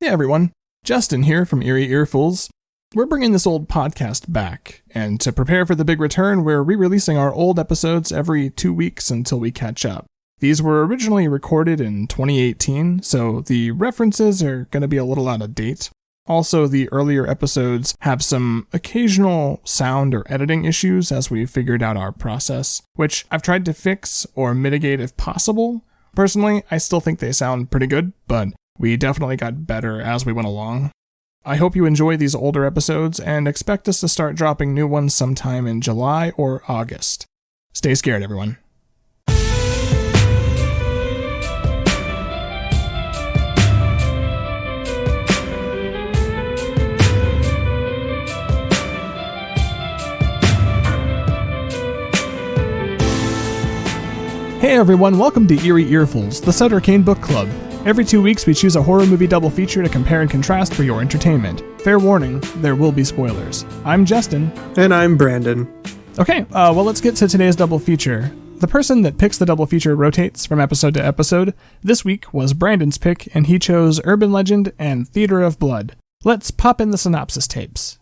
Hey everyone, Justin here from Eerie Earfuls. We're bringing this old podcast back, and to prepare for the big return, we're re-releasing our old episodes every 2 weeks until we catch up. These were originally recorded in 2018, so the references are going to be a little out of date. Also, the earlier episodes have some occasional sound or editing issues as we figured out our process, which I've tried to fix or mitigate if possible. Personally, I still think they sound pretty good, but we definitely got better as we went along. I hope you enjoy these older episodes and expect us to start dropping new ones sometime in July or August. Stay scared, everyone. Hey everyone, welcome to Eerie Earfuls, the Sutter Kane Book Club. Every 2 weeks we choose a horror movie double feature to compare and contrast for your entertainment. Fair warning, there will be spoilers. I'm Justin. And I'm Brandon. Okay, well let's get to today's double feature. The person that picks the double feature rotates from episode to episode. This week was Brandon's pick, and he chose Urban Legend and Theater of Blood. Let's pop in the synopsis tapes.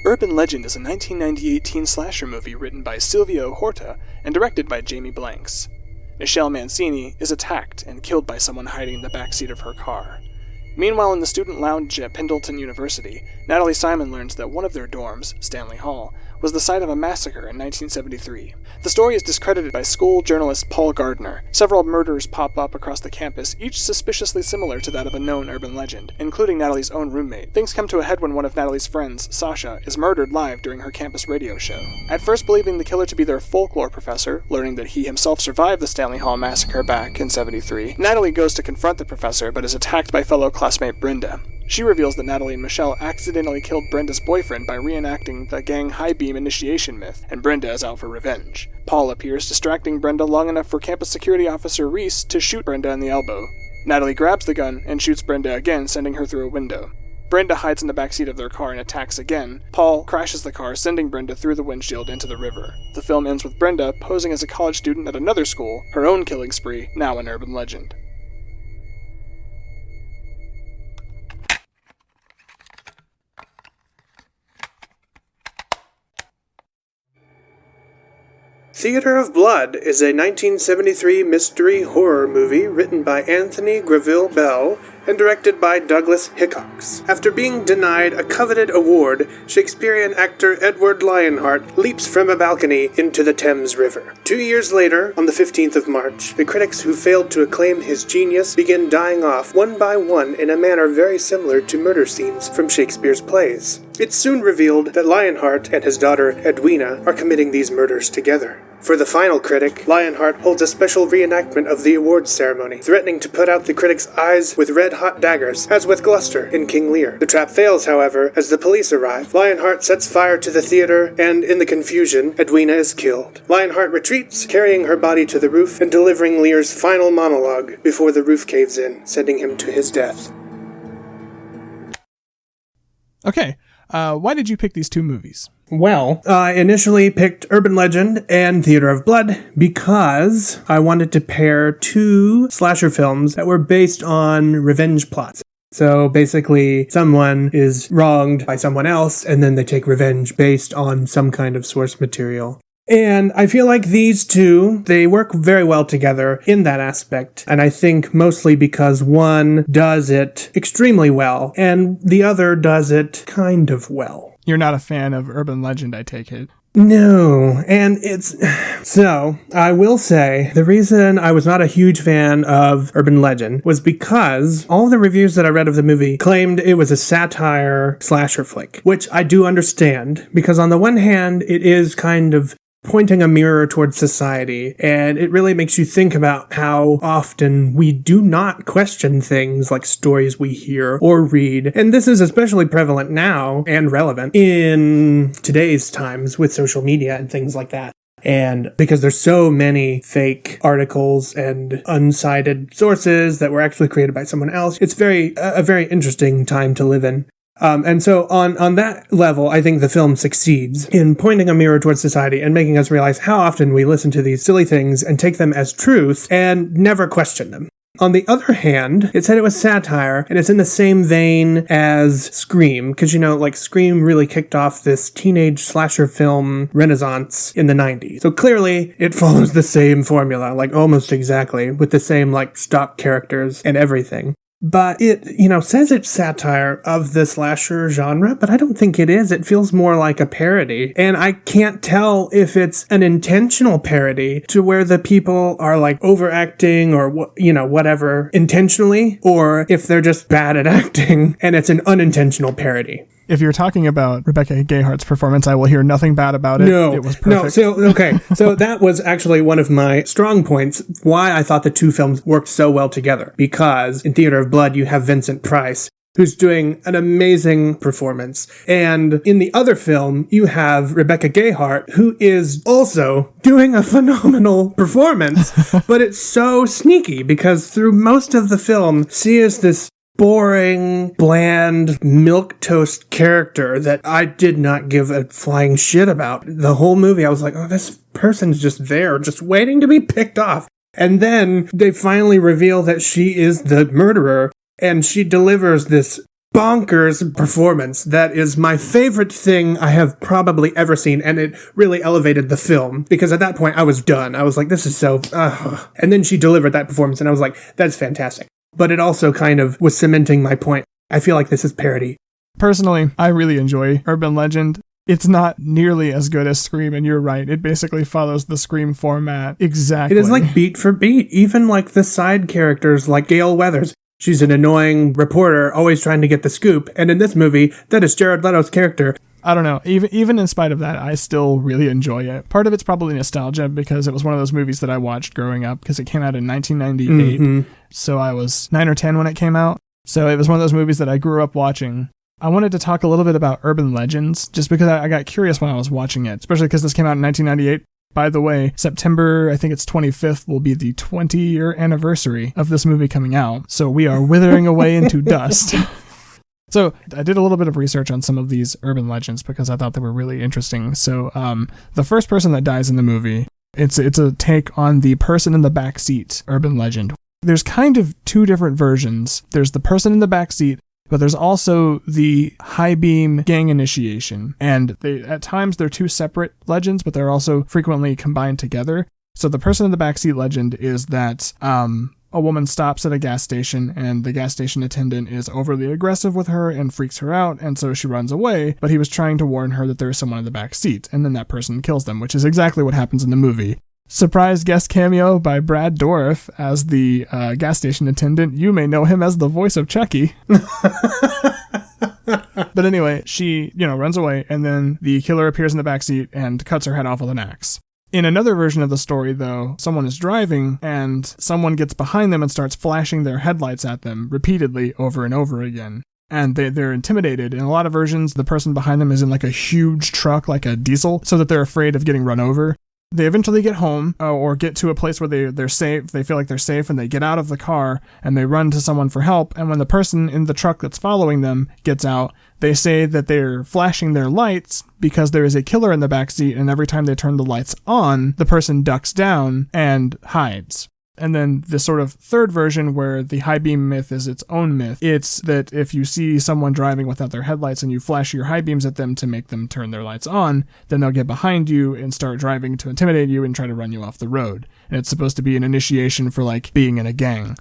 Urban Legend is a 1998 teen slasher movie written by Silvio Horta and directed by Jamie Blanks. Michelle Mancini is attacked and killed by someone hiding in the backseat of her car. Meanwhile, in the student lounge at Pendleton University, Natalie Simon learns that one of their dorms, Stanley Hall, was the site of a massacre in 1973. The story is discredited by school journalist Paul Gardner. Several murders pop up across the campus, each suspiciously similar to that of a known urban legend, including Natalie's own roommate. Things come to a head when one of Natalie's friends, Sasha, is murdered live during her campus radio show. At first believing the killer to be their folklore professor, learning that he himself survived the Stanley Hall massacre back in 73, Natalie goes to confront the professor but is attacked by fellow classmate Brenda. She reveals that Natalie and Michelle accidentally killed Brenda's boyfriend by reenacting the gang high beam initiation myth, and Brenda is out for revenge. Paul appears, distracting Brenda long enough for campus security officer Reese to shoot Brenda in the elbow. Natalie grabs the gun and shoots Brenda again, sending her through a window. Brenda hides in the backseat of their car and attacks again. Paul crashes the car, sending Brenda through the windshield into the river. The film ends with Brenda posing as a college student at another school, her own killing spree, now an urban legend. Theater of Blood is a 1973 mystery horror movie written by Anthony Greville Bell and directed by Douglas Hickox. After being denied a coveted award, Shakespearean actor Edward Lionheart leaps from a balcony into the Thames River. 2 years later, on the 15th of March, the critics who failed to acclaim his genius begin dying off one by one in a manner very similar to murder scenes from Shakespeare's plays. It's soon revealed that Lionheart and his daughter Edwina are committing these murders together. For the final critic, Lionheart holds a special reenactment of the awards ceremony, threatening to put out the critic's eyes with red-hot daggers, as with Gloucester in King Lear. The trap fails, however, as the police arrive. Lionheart sets fire to the theater, and in the confusion, Edwina is killed. Lionheart retreats, carrying her body to the roof and delivering Lear's final monologue before the roof caves in, sending him to his death. Okay, why did you pick these two movies? Well, I initially picked Urban Legend and Theater of Blood because I wanted to pair two slasher films that were based on revenge plots. So basically, someone is wronged by someone else, and then they take revenge based on some kind of source material. And I feel like these two, they work very well together in that aspect. And I think mostly because one does it extremely well, and the other does it kind of well. You're not a fan of Urban Legend, I take it. No, and so, I will say, the reason I was not a huge fan of Urban Legend was because all the reviews that I read of the movie claimed it was a satire slasher flick, which I do understand, because on the one hand, it is kind of pointing a mirror towards society, and it really makes you think about how often we do not question things like stories we hear or read, and this is especially prevalent now and relevant in today's times with social media and things like that. And because there's so many fake articles and unsighted sources that were actually created by someone else, it's a very interesting time to live in. And so on that level, I think the film succeeds in pointing a mirror towards society and making us realize how often we listen to these silly things and take them as truth and never question them. On the other hand, it said it was satire, and it's in the same vein as Scream, because, Scream really kicked off this teenage slasher film renaissance in the 90s. So clearly, it follows the same formula, almost exactly, with the same, stock characters and everything. But it, says it's satire of the slasher genre, but I don't think it is. It feels more like a parody. And I can't tell if it's an intentional parody to where the people are overacting or, whatever intentionally, or if they're just bad at acting and it's an unintentional parody. If you're talking about Rebecca Gayheart's performance, I will hear nothing bad about it. No, it was perfect. So that was actually one of my strong points, why I thought the two films worked so well together. Because in Theater of Blood, you have Vincent Price, who's doing an amazing performance. And in the other film, you have Rebecca Gayheart, who is also doing a phenomenal performance. But it's so sneaky, because through most of the film, she is this boring, bland, milquetoast character that I did not give a flying shit about. The whole movie, I was like, oh, this person's just there, just waiting to be picked off. And then they finally reveal that she is the murderer, and she delivers this bonkers performance that is my favorite thing I have probably ever seen, and it really elevated the film, because at that point I was done. I was like, this is so... And then she delivered that performance, and I was like, that's fantastic. But it also kind of was cementing my point. I feel like this is parody. Personally, I really enjoy Urban Legend. It's not nearly as good as Scream, and you're right. It basically follows the Scream format exactly. It is beat for beat. Even the side characters like Gail Weathers. She's an annoying reporter always trying to get the scoop. And in this movie, that is Jared Leto's character. I don't know. Even in spite of that, I still really enjoy it. Part of it's probably nostalgia, because it was one of those movies that I watched growing up, because it came out in 1998. Mm-hmm. So I was 9 or 10 when it came out. So it was one of those movies that I grew up watching. I wanted to talk a little bit about urban legends, just because I got curious when I was watching it, especially because this came out in 1998. By the way, September, I think it's 25th, will be the 20-year anniversary of this movie coming out. So we are withering away into dust. So I did a little bit of research on some of these urban legends because I thought they were really interesting. So the first person that dies in the movie, it's a take on the person in the backseat urban legend. There's kind of two different versions. There's the person in the backseat, but there's also the high beam gang initiation. And at times they're two separate legends, but they're also frequently combined together. So the person in the backseat legend is that a woman stops at a gas station, and the gas station attendant is overly aggressive with her and freaks her out, and so she runs away, but he was trying to warn her that there is someone in the back seat, and then that person kills them, which is exactly what happens in the movie. Surprise guest cameo by Brad Dourif as the gas station attendant. You may know him as the voice of Chucky. But anyway, she, runs away, and then the killer appears in the backseat and cuts her head off with an axe. In another version of the story, though, someone is driving, and someone gets behind them and starts flashing their headlights at them repeatedly over and over again. And they're intimidated. In a lot of versions, the person behind them is in a huge truck, like a diesel, so that they're afraid of getting run over. They eventually get home or get to a place where they're safe. They feel like they're safe, and they get out of the car and they run to someone for help. And when the person in the truck that's following them gets out, they say that they're flashing their lights because there is a killer in the backseat, and every time they turn the lights on, the person ducks down and hides. And then the sort of third version, where the high beam myth is its own myth, it's that if you see someone driving without their headlights and you flash your high beams at them to make them turn their lights on, then they'll get behind you and start driving to intimidate you and try to run you off the road. And it's supposed to be an initiation for being in a gang.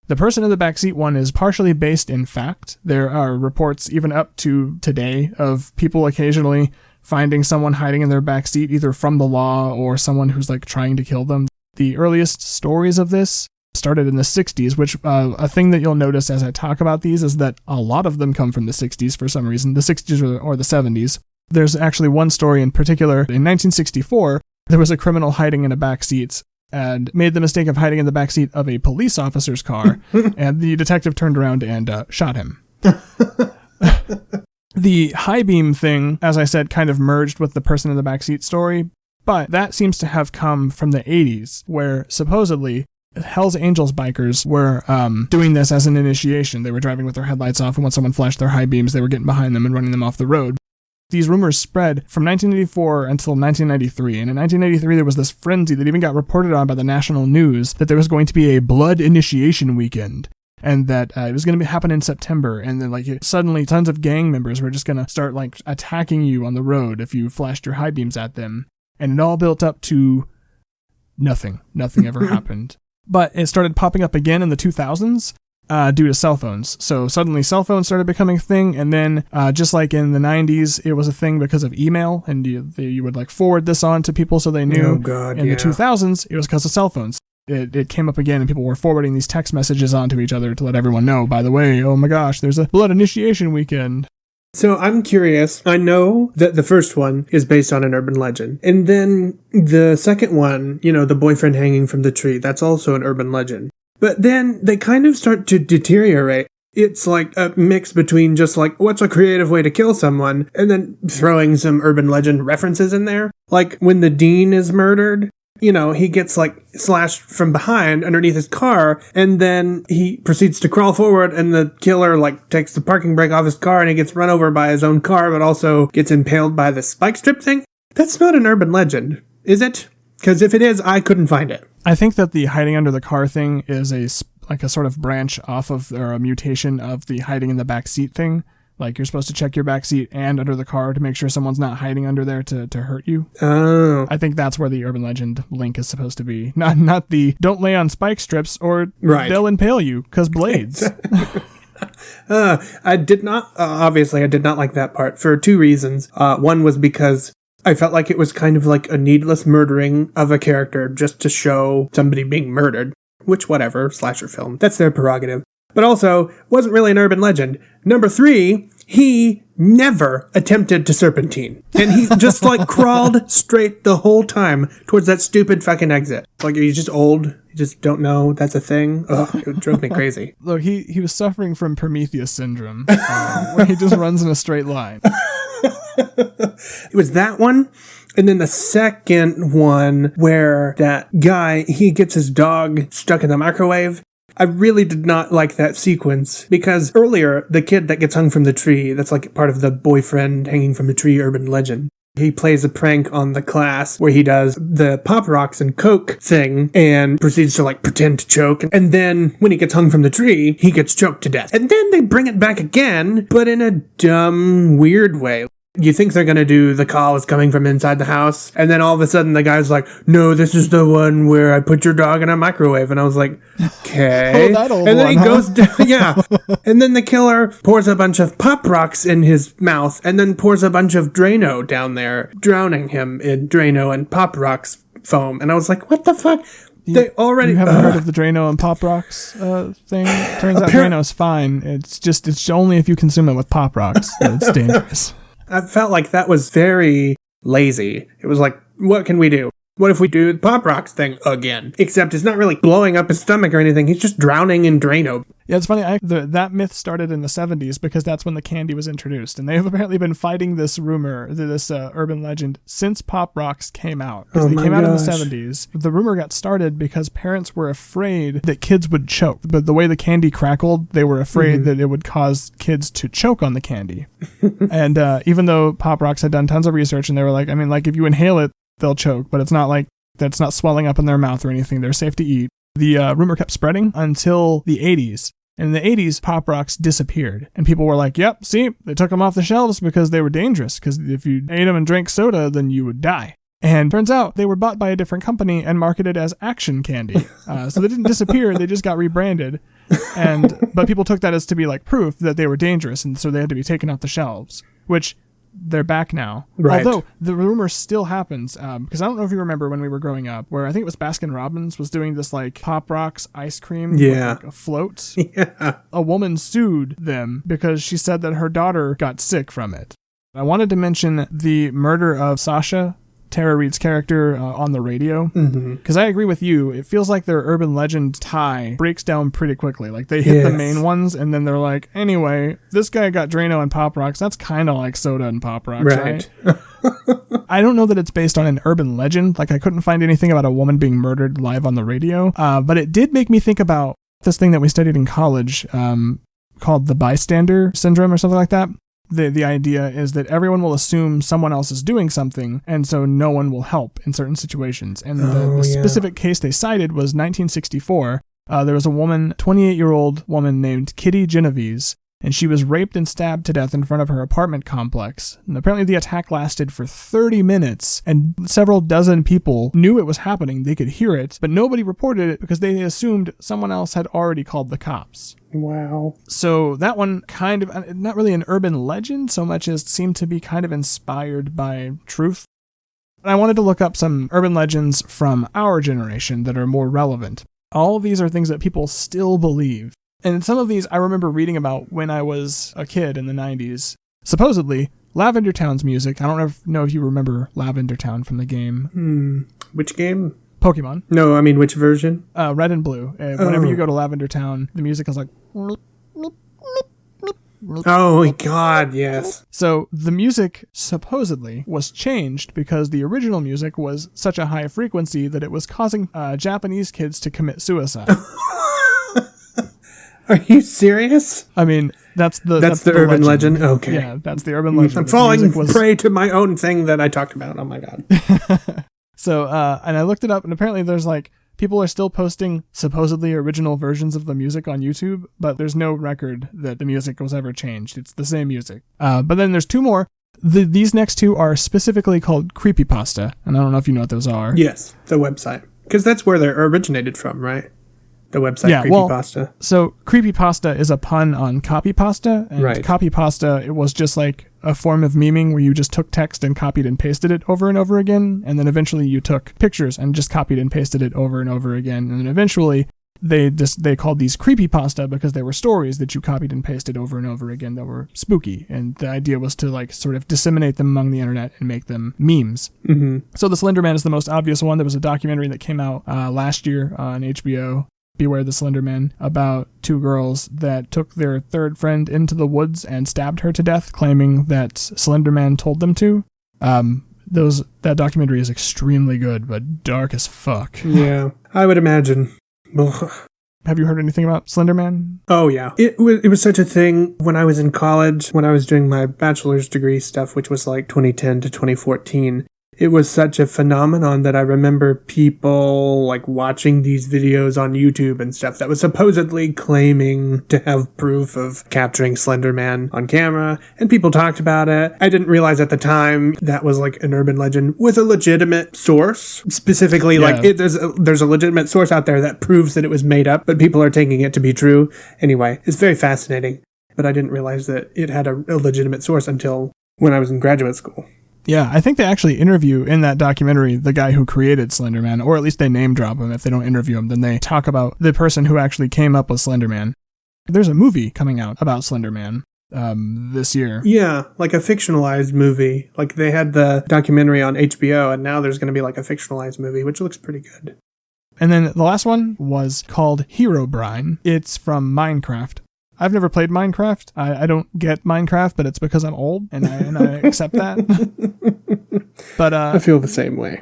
The person in the backseat one is partially based in fact. There are reports even up to today of people occasionally finding someone hiding in their backseat, either from the law or someone who's trying to kill them. The earliest stories of this started in the 60s, which a thing that you'll notice as I talk about these is that a lot of them come from the 60s for some reason, the 60s or the 70s. There's actually one story in particular. In 1964, there was a criminal hiding in a backseat and made the mistake of hiding in the backseat of a police officer's car, and the detective turned around and shot him. The high beam thing, as I said, kind of merged with the person in the backseat story, but that seems to have come from the 80s, where supposedly Hell's Angels bikers were doing this as an initiation. They were driving with their headlights off, and when someone flashed their high beams, they were getting behind them and running them off the road. These rumors spread from 1984 until 1993, and in 1983 there was this frenzy that even got reported on by the national news that there was going to be a blood initiation weekend, and that it was going to happen in September, and then suddenly tons of gang members were just going to start attacking you on the road if you flashed your high beams at them, and it all built up to nothing. Nothing ever happened. But it started popping up again in the 2000s. Due to cell phones. So suddenly cell phones started becoming a thing, and then just like in the 90s, it was a thing because of email, and you would forward this on to people so they knew. Oh, God, in the 2000s, it was because of cell phones. It came up again, and people were forwarding these text messages on to each other to let everyone know, by the way, oh my gosh, there's a blood initiation weekend. So I'm curious. I know that the first one is based on an urban legend. And then the second one, the boyfriend hanging from the tree, that's also an urban legend. But then they kind of start to deteriorate. It's like a mix between just what's a creative way to kill someone, and then throwing some urban legend references in there. Like when the dean is murdered, he gets slashed from behind underneath his car, and then he proceeds to crawl forward, and the killer takes the parking brake off his car, and he gets run over by his own car, but also gets impaled by the spike strip thing. That's not an urban legend, is it? Because if it is, I couldn't find it. I think that the hiding under the car thing is a sort of branch off of, or a mutation of the hiding in the back seat thing. You're supposed to check your back seat and under the car to make sure someone's not hiding under there to hurt you. Oh. I think that's where the urban legend link is supposed to be. Not the don't lay on spike strips or they'll impale you, because blades. I did not like that part for two reasons. One was because I felt like it was kind of like a needless murdering of a character just to show somebody being murdered. Which, whatever, slasher film. That's their prerogative. But also, wasn't really an urban legend. Number 3, he never attempted to serpentine. And he just crawled straight the whole time towards that stupid fucking exit. Are you just old? You just don't know that's a thing? Ugh, it drove me crazy. Look, he was suffering from Prometheus syndrome, where he just runs in a straight line. It was that one. And then the second one where that guy, he gets his dog stuck in the microwave. I really did not like that sequence because earlier, the kid that gets hung from the tree, that's part of the boyfriend hanging from the tree urban legend. He plays a prank on the class where he does the Pop Rocks and Coke thing and proceeds to pretend to choke. And then when he gets hung from the tree, he gets choked to death. And then they bring it back again, but in a dumb, weird way. You think they're going to do the call is coming from inside the house, and then all of a sudden the guy's like, no, this is the one where I put your dog in a microwave. And I was like, okay. That old and then one, he goes down, yeah. And then the killer pours a bunch of Pop Rocks in his mouth, and then pours a bunch of Drano down there, drowning him in Drano and Pop Rocks foam. And I was like, what the fuck? They already... You haven't heard of the Drano and Pop Rocks thing? Turns out Drano's fine. It's only if you consume it with Pop Rocks that it's dangerous. I felt like that was very lazy. It was what can we do? What if we do the Pop Rocks thing again? Except it's not really blowing up his stomach or anything. He's just drowning in Drano. Yeah, it's funny. That myth started in the 70s because that's when the candy was introduced. And they've apparently been fighting this rumor, this urban legend, since Pop Rocks came out. Because they came out in the 70s. The rumor got started because parents were afraid that kids would choke. But the way the candy crackled, they were afraid that it would cause kids to choke on the candy. And even though Pop Rocks had done tons of research, and they were if you inhale it, they'll choke, but it's not that's not swelling up in their mouth or anything. They're safe to eat. The rumor kept spreading until the 80s. In the 80s, Pop Rocks disappeared. And people were like, yep, see, they took them off the shelves because they were dangerous. Because if you ate them and drank soda, then you would die. And turns out they were bought by a different company and marketed as action candy. So they didn't disappear, they just got rebranded. But people took that as to be proof that they were dangerous, and so they had to be taken off the shelves. Which... they're back now. Right. Although the rumor still happens, because I don't know if you remember when we were growing up, where I think it was Baskin Robbins was doing this Pop Rocks ice cream with a float. Yeah. A woman sued them because she said that her daughter got sick from it. I wanted to mention the murder of Sasha, Tara Reid's character, on the radio, because I agree with you. It feels like their urban legend tie breaks down pretty quickly. They hit the main ones, and then they're like, anyway, this guy got Drano and Pop Rocks. That's kind of like soda and Pop Rocks, right? I don't know that it's based on an urban legend. Like, I couldn't find anything about a woman being murdered live on the radio. But it did make me think about this thing that we studied in college called the Bystander Syndrome or something like that. The idea is that everyone will assume someone else is doing something, and so no one will help in certain situations. And the specific case they cited was 1964. There was a woman, 28-year-old woman named Kitty Genovese, and she was raped and stabbed to death in front of her apartment complex. And apparently the attack lasted for 30 minutes, and several dozen people knew it was happening. They could hear it, but nobody reported it because they assumed someone else had already called the cops. Wow. So that one kind of, not really an urban legend so much as seemed to be kind of inspired by truth. I wanted to look up some urban legends from our generation that are more relevant. All of these are things that people still believe. And some of these I remember reading about when I was a kid in the 90s. Supposedly, Lavender Town's music, I don't know if you remember Lavender Town from the game. Which game? Pokemon. No, I mean which version? Red and Blue. Whenever you go to Lavender Town, the music is like... Oh my god, yes. So the music supposedly was changed because the original music was such a high frequency that it was causing Japanese kids to commit suicide. Are you serious? I mean, that's the urban legend? Okay. Yeah, that's the urban legend. I'm falling prey to my own thing that I talked about. Oh my god. So, and I looked it up, and apparently there's like, people are still posting supposedly original versions of the music on YouTube, but there's no record that the music was ever changed. It's the same music. But then there's two more. These next two are specifically called Creepypasta, and I don't know if you know what those are. Yes, the website. Because that's where they're originated from, right? The website, yeah, Creepypasta. Well, so Creepypasta is a pun on copypasta, and right. Copypasta, it was just like a form of memeing where you just took text and copied and pasted it over and over again, and then eventually you took pictures and just copied and pasted it over and over again, and then eventually they called these Creepypasta because they were stories that you copied and pasted over and over again that were spooky, and the idea was to like sort of disseminate them among the internet and make them memes. Mm-hmm. So the Slenderman is the most obvious one. There was a documentary that came out last year on HBO, Beware the Slenderman, about two girls that took their third friend into the woods and stabbed her to death, claiming that Slenderman told them to. That documentary is extremely good, but dark as fuck. Yeah, I would imagine. Have you heard anything about Slenderman? Oh, yeah. It was such a thing when I was in college, when I was doing my bachelor's degree stuff, which was like 2010 to 2014. It was such a phenomenon that I remember people like watching these videos on YouTube and stuff that was supposedly claiming to have proof of capturing Slenderman on camera, and people talked about it. I didn't realize at the time that was like an urban legend with a legitimate source. Specifically, like there's a legitimate source out there that proves that it was made up, but people are taking it to be true. Anyway, it's very fascinating, but I didn't realize that it had a legitimate source until when I was in graduate school. Yeah, I think they actually interview in that documentary the guy who created Slenderman, or at least they name drop him. If they don't interview him, then they talk about the person who actually came up with Slenderman. There's a movie coming out about Slenderman this year. Yeah, like a fictionalized movie. Like they had the documentary on HBO, and now there's going to be like a fictionalized movie, which looks pretty good. And then the last one was called Herobrine. It's from Minecraft. I've never played Minecraft. I don't get Minecraft, but it's because I'm old, and I accept that. But I feel the same way.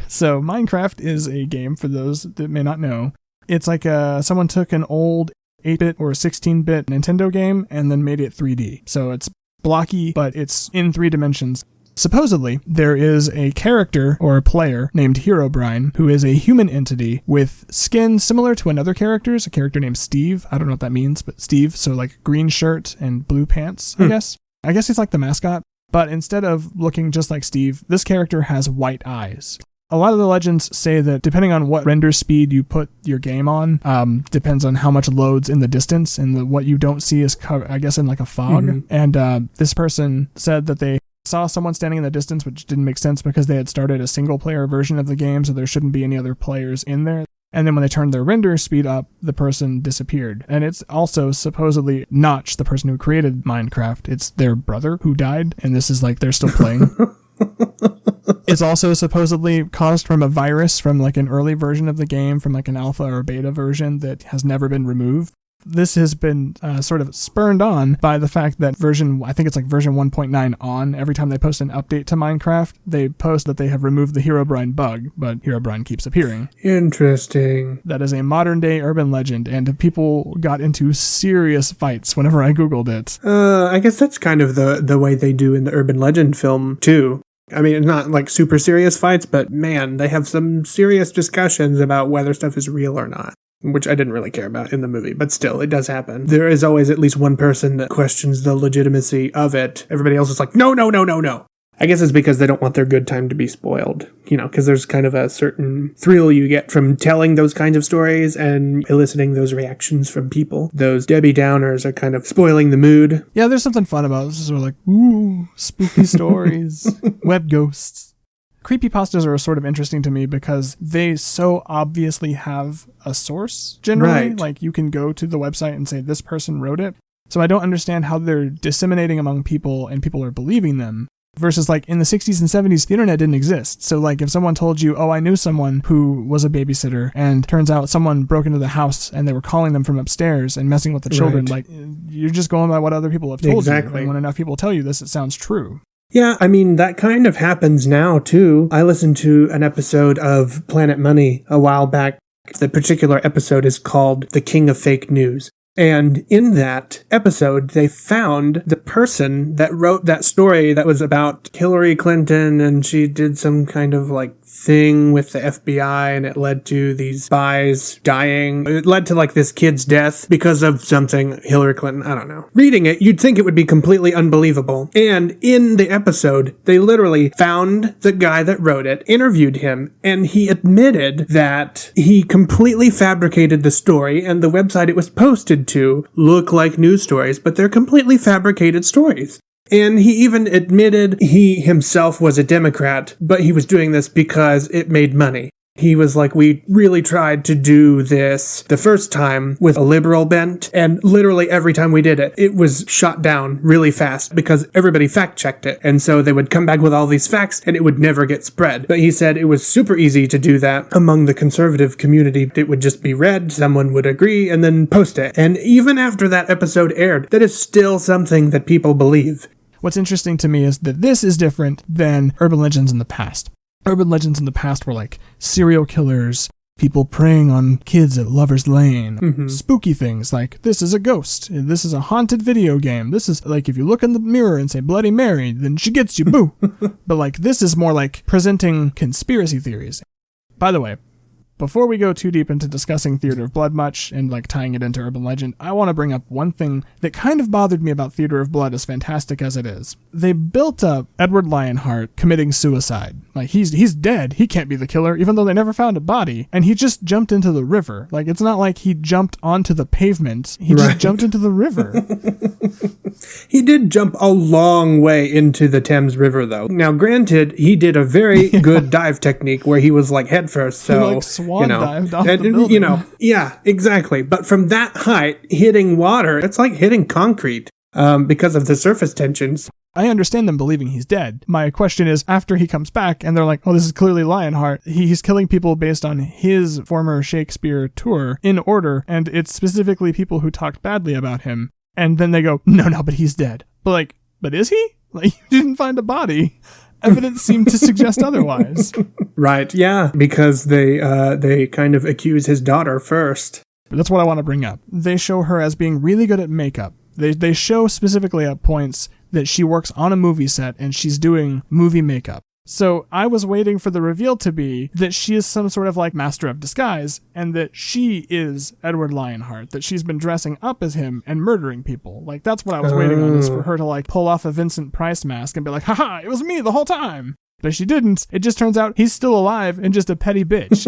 So Minecraft is a game, for those that may not know. It's like someone took an old 8-bit or 16-bit Nintendo game and then made it 3D. So it's blocky, but it's in 3 dimensions. Supposedly, there is a character or a player named Herobrine who is a human entity with skin similar to another character's, a character named Steve. I don't know what that means, but Steve, so like green shirt and blue pants, I guess. I guess he's like the mascot. But instead of looking just like Steve, this character has white eyes. A lot of the legends say that depending on what render speed you put your game on, depends on how much loads in the distance, and what you don't see is, I guess, in like a fog. Mm-hmm. And this person said that they saw someone standing in the distance, which didn't make sense because they had started a single-player version of the game, so there shouldn't be any other players in there. And then when they turned their render speed up, the person disappeared. And it's also supposedly Notch, the person who created Minecraft. It's their brother who died, and this is like they're still playing. It's also supposedly caused from a virus from like an early version of the game, from like an alpha or beta version that has never been removed. This has been sort of spurned on by the fact that version 1.9 on, every time they post an update to Minecraft, they post that they have removed the Herobrine bug, but Herobrine keeps appearing. Interesting. That is a modern day urban legend, and people got into serious fights whenever I Googled it. I guess that's kind of the way they do in the urban legend film, too. I mean, not like super serious fights, but man, they have some serious discussions about whether stuff is real or not. Which I didn't really care about in the movie, but still, it does happen. There is always at least one person that questions the legitimacy of it. Everybody else is like, no. I guess it's because they don't want their good time to be spoiled, because there's kind of a certain thrill you get from telling those kinds of stories and eliciting those reactions from people. Those Debbie Downers are kind of spoiling the mood. Yeah, there's something fun about it. It's sort of like, ooh, spooky stories, web ghosts. Creepypastas are sort of interesting to me because they so obviously have a source, generally. Right. Like, you can go to the website and say, this person wrote it. So I don't understand how they're disseminating among people and people are believing them. Versus, like, in the 60s and 70s, the internet didn't exist. So, like, if someone told you, oh, I knew someone who was a babysitter, and turns out someone broke into the house and they were calling them from upstairs and messing with the children, right. like, you're just going by what other people have told you. Exactly. And when enough people tell you this, it sounds true. Yeah, I mean, that kind of happens now, too. I listened to an episode of Planet Money a while back. The particular episode is called The King of Fake News. And in that episode, they found the person that wrote that story that was about Hillary Clinton, and she did some kind of like thing with the FBI, and it led to these spies dying. It led to like this kid's death because of something Hillary Clinton, I don't know. Reading it, you'd think it would be completely unbelievable. And in the episode, they literally found the guy that wrote it, interviewed him, and he admitted that he completely fabricated the story, and the website it was posted to look like news stories, but they're completely fabricated stories. And he even admitted he himself was a Democrat, but he was doing this because it made money. He was like, we really tried to do this the first time with a liberal bent, and literally every time we did it, it was shot down really fast because everybody fact-checked it. And so they would come back with all these facts, and it would never get spread. But he said it was super easy to do that among the conservative community. It would just be read, someone would agree, and then post it. And even after that episode aired, that is still something that people believe. What's interesting to me is that this is different than urban legends in the past. Urban legends in the past were like serial killers, people preying on kids at Lover's Lane, spooky things like, this is a ghost, this is a haunted video game, this is like, if you look in the mirror and say Bloody Mary, then she gets you, boo. But like, this is more like presenting conspiracy theories. By the way, before we go too deep into discussing Theater of Blood much and like tying it into urban legend, I want to bring up one thing that kind of bothered me about Theater of Blood, as fantastic as it is. They built up Edward Lionheart committing suicide. Like, he's dead. He can't be the killer, even though they never found a body. And he just jumped into the river. Like, it's not like he jumped onto the pavement. He just jumped into the river. He did jump a long way into the Thames River, though. Now, granted, he did a very good dive technique where he was like head first, so He, like, swan dived off the building. You know, yeah, exactly. But from that height, hitting water, it's like hitting concrete because of the surface tensions. I understand them believing he's dead. My question is, after he comes back and they're like, oh, this is clearly Lionheart, he's killing people based on his former Shakespeare tour in order, and it's specifically people who talked badly about him. And then they go, no, but he's dead. But is he? Like, you didn't find a body. Evidence seemed to suggest otherwise. Right, yeah, because they kind of accuse his daughter first. But that's what I want to bring up. They show her as being really good at makeup. They show specifically at points that she works on a movie set and she's doing movie makeup. So I was waiting for the reveal to be that she is some sort of like master of disguise and that she is Edward Lionheart, that she's been dressing up as him and murdering people. Like, that's what I was waiting on, is for her to like pull off a Vincent Price mask and be like, haha, it was me the whole time. But she didn't. It just turns out he's still alive and just a petty bitch.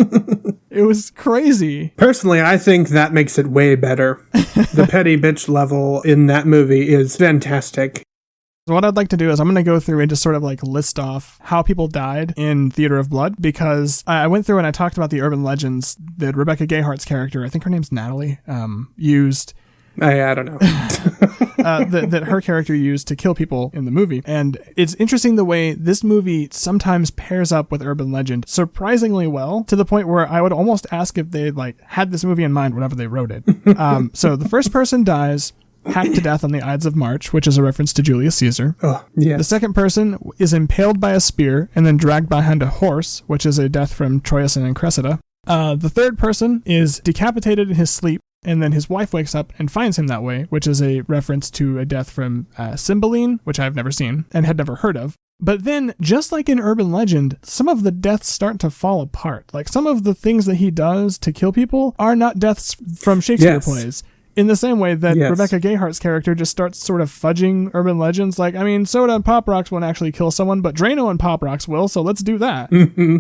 It was crazy. Personally, I think that makes it way better. The petty bitch level in that movie is fantastic. So what I'd like to do is I'm going to go through and just sort of like list off how people died in Theater of Blood, because I went through and I talked about the urban legends that Rebecca Gayhart's character, I think her name's Natalie, used. I don't know. that her character used to kill people in the movie. And it's interesting the way this movie sometimes pairs up with urban legend surprisingly well, to the point where I would almost ask if they like had this movie in mind whenever they wrote it. So the first person dies, hacked to death on the Ides of March, which is a reference to Julius Caesar. Oh, yes. The second person is impaled by a spear and then dragged behind a horse, which is a death from Troilus and Cressida. The third person is decapitated in his sleep, and then his wife wakes up and finds him that way, which is a reference to a death from Cymbeline, which I've never seen and had never heard of. But then, just like in urban legend, some of the deaths start to fall apart. Like, some of the things that he does to kill people are not deaths from Shakespeare plays. In the same way that Rebecca Gayheart's character just starts sort of fudging urban legends. Like, I mean, Soda and Pop Rocks won't actually kill someone, but Drano and Pop Rocks will, so let's do that.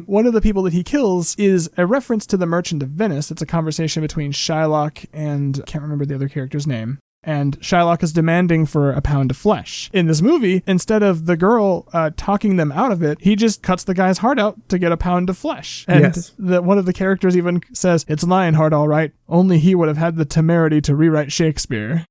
One of the people that he kills is a reference to the Merchant of Venice. It's a conversation between Shylock and, I can't remember the other character's name. And Shylock is demanding for a pound of flesh. In this movie, instead of the girl talking them out of it, he just cuts the guy's heart out to get a pound of flesh. And one of the characters even says, "It's Lionheart, all right. Only he would have had the temerity to rewrite Shakespeare."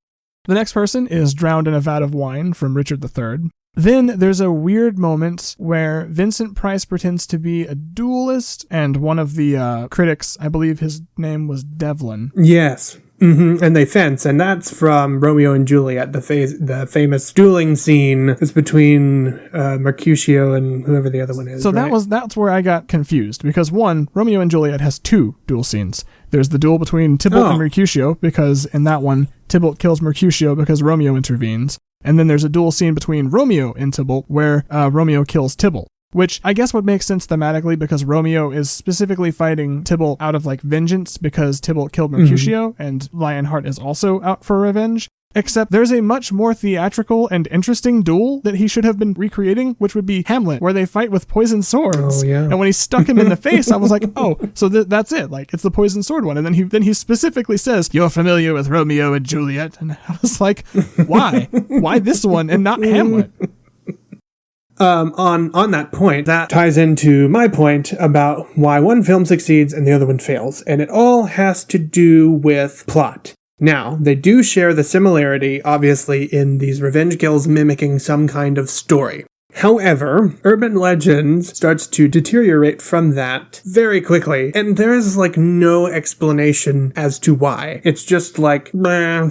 The next person is drowned in a vat of wine from Richard III. Then there's a weird moment where Vincent Price pretends to be a duelist, and one of the critics, I believe his name was Devlin. Yes. And they fence, and that's from Romeo and Juliet, the famous dueling scene is between Mercutio and whoever the other one is. So that's where I got confused, because one, Romeo and Juliet has two duel scenes. There's the duel between Tybalt and Mercutio, because in that one, Tybalt kills Mercutio because Romeo intervenes. And then there's a duel scene between Romeo and Tybalt where Romeo kills Tybalt. Which I guess would make sense thematically, because Romeo is specifically fighting Tybalt out of like vengeance because Tybalt killed Mercutio, and Lionheart is also out for revenge. Except there's a much more theatrical and interesting duel that he should have been recreating, which would be Hamlet, where they fight with poisoned swords. Oh, yeah. And when he stuck him in the face, I was like, oh, so that's it. Like, it's the poisoned sword one. And then he specifically says, "You're familiar with Romeo and Juliet." And I was like, why? Why this one and not Hamlet? On that point, that ties into my point about why one film succeeds and the other one fails. And it all has to do with plot. Now, they do share the similarity, obviously, in these revenge kills mimicking some kind of story. However, urban legend starts to deteriorate from that very quickly, and there is like no explanation as to why. It's just like,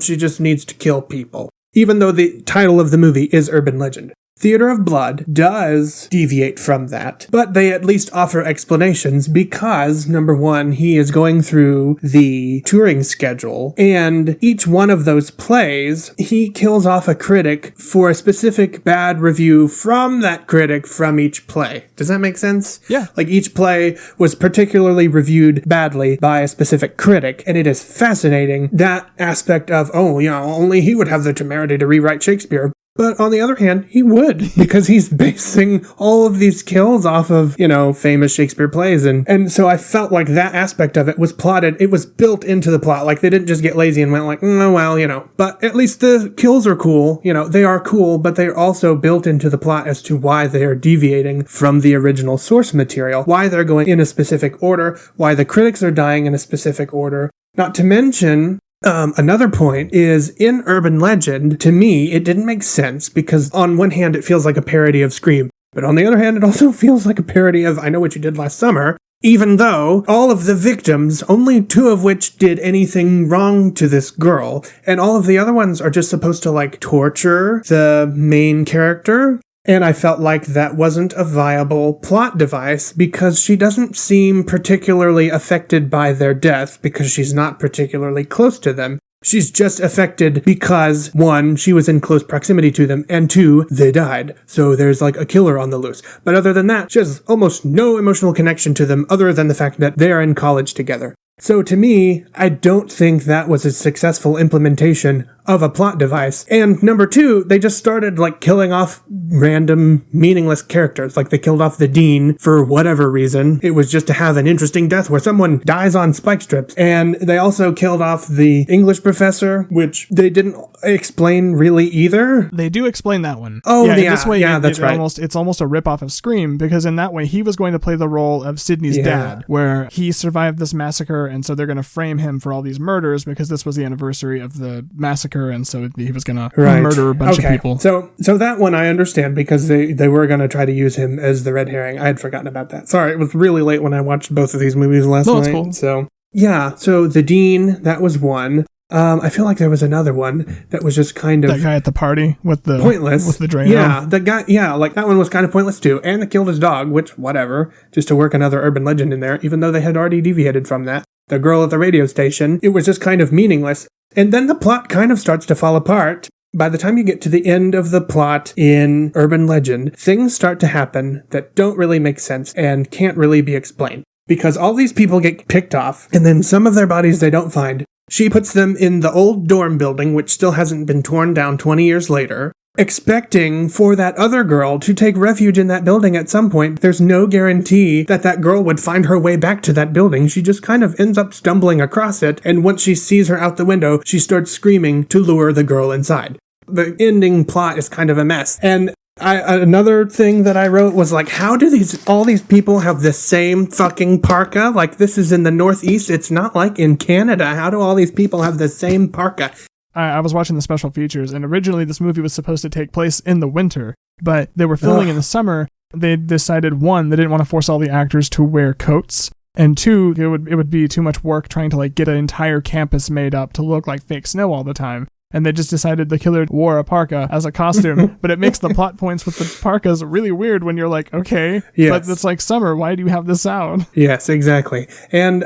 she just needs to kill people. Even though the title of the movie is Urban Legend. Theater of Blood does deviate from that, but they at least offer explanations because, number one, he is going through the touring schedule, and each one of those plays, he kills off a critic for a specific bad review from that critic from each play. Does that make sense? Yeah. Like each play was particularly reviewed badly by a specific critic, and it is fascinating, that aspect of, only he would have the temerity to rewrite Shakespeare. But on the other hand, he would, because he's basing all of these kills off of, famous Shakespeare plays. And so I felt like that aspect of it was plotted. It was built into the plot. Like, they didn't just get lazy and went like, But at least the kills are cool. They are cool, but they're also built into the plot as to why they are deviating from the original source material, why they're going in a specific order, why the critics are dying in a specific order. Not to mention... another point is, in Urban Legend, to me, it didn't make sense because on one hand, it feels like a parody of Scream, but on the other hand, it also feels like a parody of I Know What You Did Last Summer, even though all of the victims, only 2 of which did anything wrong to this girl, and all of the other ones are just supposed to, torture the main character. And I felt like that wasn't a viable plot device because she doesn't seem particularly affected by their death because she's not particularly close to them. She's just affected because, 1, she was in close proximity to them, and 2, they died. So there's a killer on the loose. But other than that, she has almost no emotional connection to them other than the fact that they are in college together. So to me, I don't think that was a successful implementation of a plot device. And number 2, they just started killing off random meaningless characters. They killed off the dean for whatever reason. It was just to have an interesting death where someone dies on spike strips. And they also killed off the English professor, which they didn't explain really either. They do explain that one. Oh, yeah. This way, That's right. It's almost a ripoff of Scream, because in that way, he was going to play the role of Sidney's dad, where he survived this massacre, and so they're going to frame him for all these murders because this was the anniversary of the massacre liquor, and so he was going to murder a bunch of people. So that one I understand, because they were going to try to use him as the red herring. I had forgotten about that. Sorry, it was really late when I watched both of these movies last night. Cool. So, yeah, so the Dean, that was one. I feel like there was another one that was just kind of... That guy at the party with the... Pointless. With the Drano. Yeah, the guy, like that one was kind of pointless too. And they killed his dog, which, whatever, just to work another urban legend in there, even though they had already deviated from that. The girl at the radio station, it was just kind of meaningless. And then the plot kind of starts to fall apart. By the time you get to the end of the plot in Urban Legend, things start to happen that don't really make sense and can't really be explained. Because all these people get picked off, and then some of their bodies they don't find. She puts them in the old dorm building, which still hasn't been torn down 20 years later, expecting for that other girl to take refuge in that building at some point. There's no guarantee that that girl would find her way back to that building. She just kind of ends up stumbling across it, and once she sees her out the window, she starts screaming to lure the girl inside. The ending plot is kind of a mess. And another thing that I wrote was like, how do all these people have the same fucking parka? Like, this is in the Northeast. It's not like in Canada. How do all these people have the same parka? I was watching the special features, and originally this movie was supposed to take place in the winter, but they were filming in the summer. They decided, one, they didn't want to force all the actors to wear coats, and two, it would be too much work trying to like get an entire campus made up to look like fake snow all the time. And they just decided the killer wore a parka as a costume, but it makes the plot points with the parkas really weird when you're like, okay, but it's like summer, why do you have this out? Yes, exactly. And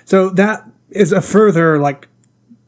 so that is a further like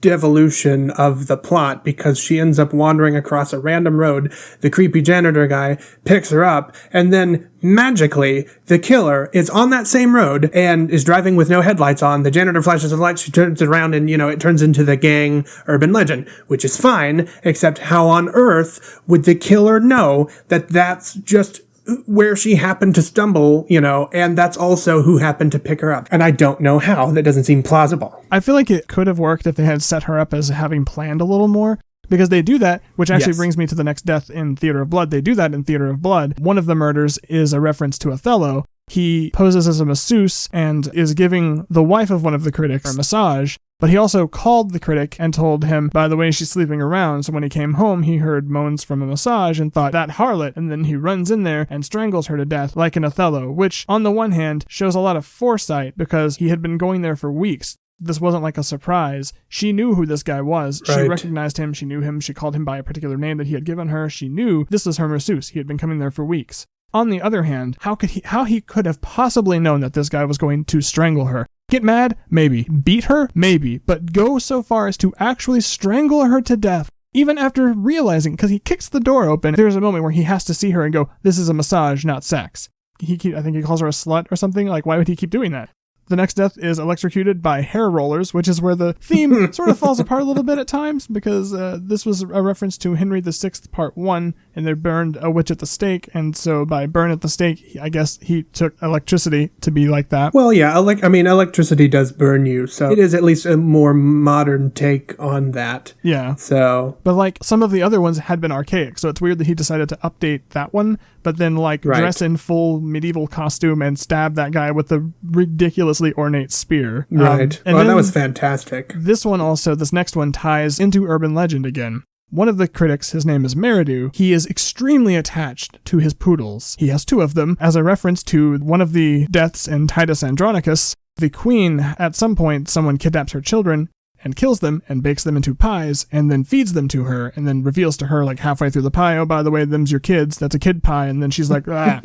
devolution of the plot, because she ends up wandering across a random road. The creepy janitor guy picks her up, and then magically the killer is on that same road and is driving with no headlights on. The janitor flashes the lights, she turns it around, and it turns into the gang urban legend, which is fine, except how on earth would the killer know that that's just where she happened to stumble, and that's also who happened to pick her up. And I don't know how. That doesn't seem plausible. I feel like it could have worked if they had set her up as having planned a little more, because they do that, which actually brings me to the next death in Theater of Blood. They do that in Theater of Blood. One of the murders is a reference to Othello. He poses as a masseuse and is giving the wife of one of the critics a massage, but he also called the critic and told him, by the way, she's sleeping around. So when he came home, he heard moans from a massage and thought, that harlot, and then he runs in there and strangles her to death like an Othello, which on the one hand shows a lot of foresight because he had been going there for weeks. This wasn't like a surprise. She knew who this guy was. Right. She recognized him. She knew him. She called him by a particular name that he had given her. She knew this was her masseuse. He had been coming there for weeks. On the other hand, how he could have possibly known that this guy was going to strangle her? Get mad? Maybe. Beat her? Maybe. But go so far as to actually strangle her to death, even after realizing, because he kicks the door open, there's a moment where he has to see her and go, this is a massage, not sex. I think he calls her a slut or something. Like, why would he keep doing that? The next death is Electrocuted by Hair Rollers, which is where the theme sort of falls apart a little bit at times, because this was a reference to Henry VI, Part 1, and they burned a witch at the stake, and so by burn at the stake, I guess he took electricity to be like that. Well, yeah, electricity does burn you, so it is at least a more modern take on that. Yeah. So. But, like, some of the other ones had been archaic, so it's weird that he decided to update that one, but then, like, dress in full medieval costume and stab that guy with a ridiculously ornate spear. Right. Well, that was fantastic. This next one ties into urban legend again. One of the critics, his name is Meridew, he is extremely attached to his poodles. He has 2 of them, as a reference to one of the deaths in Titus Andronicus. The queen, at some point, someone kidnaps her children and kills them and bakes them into pies and then feeds them to her and then reveals to her like halfway through the pie, oh, by the way, them's your kids. That's a kid pie. And then she's like, ah.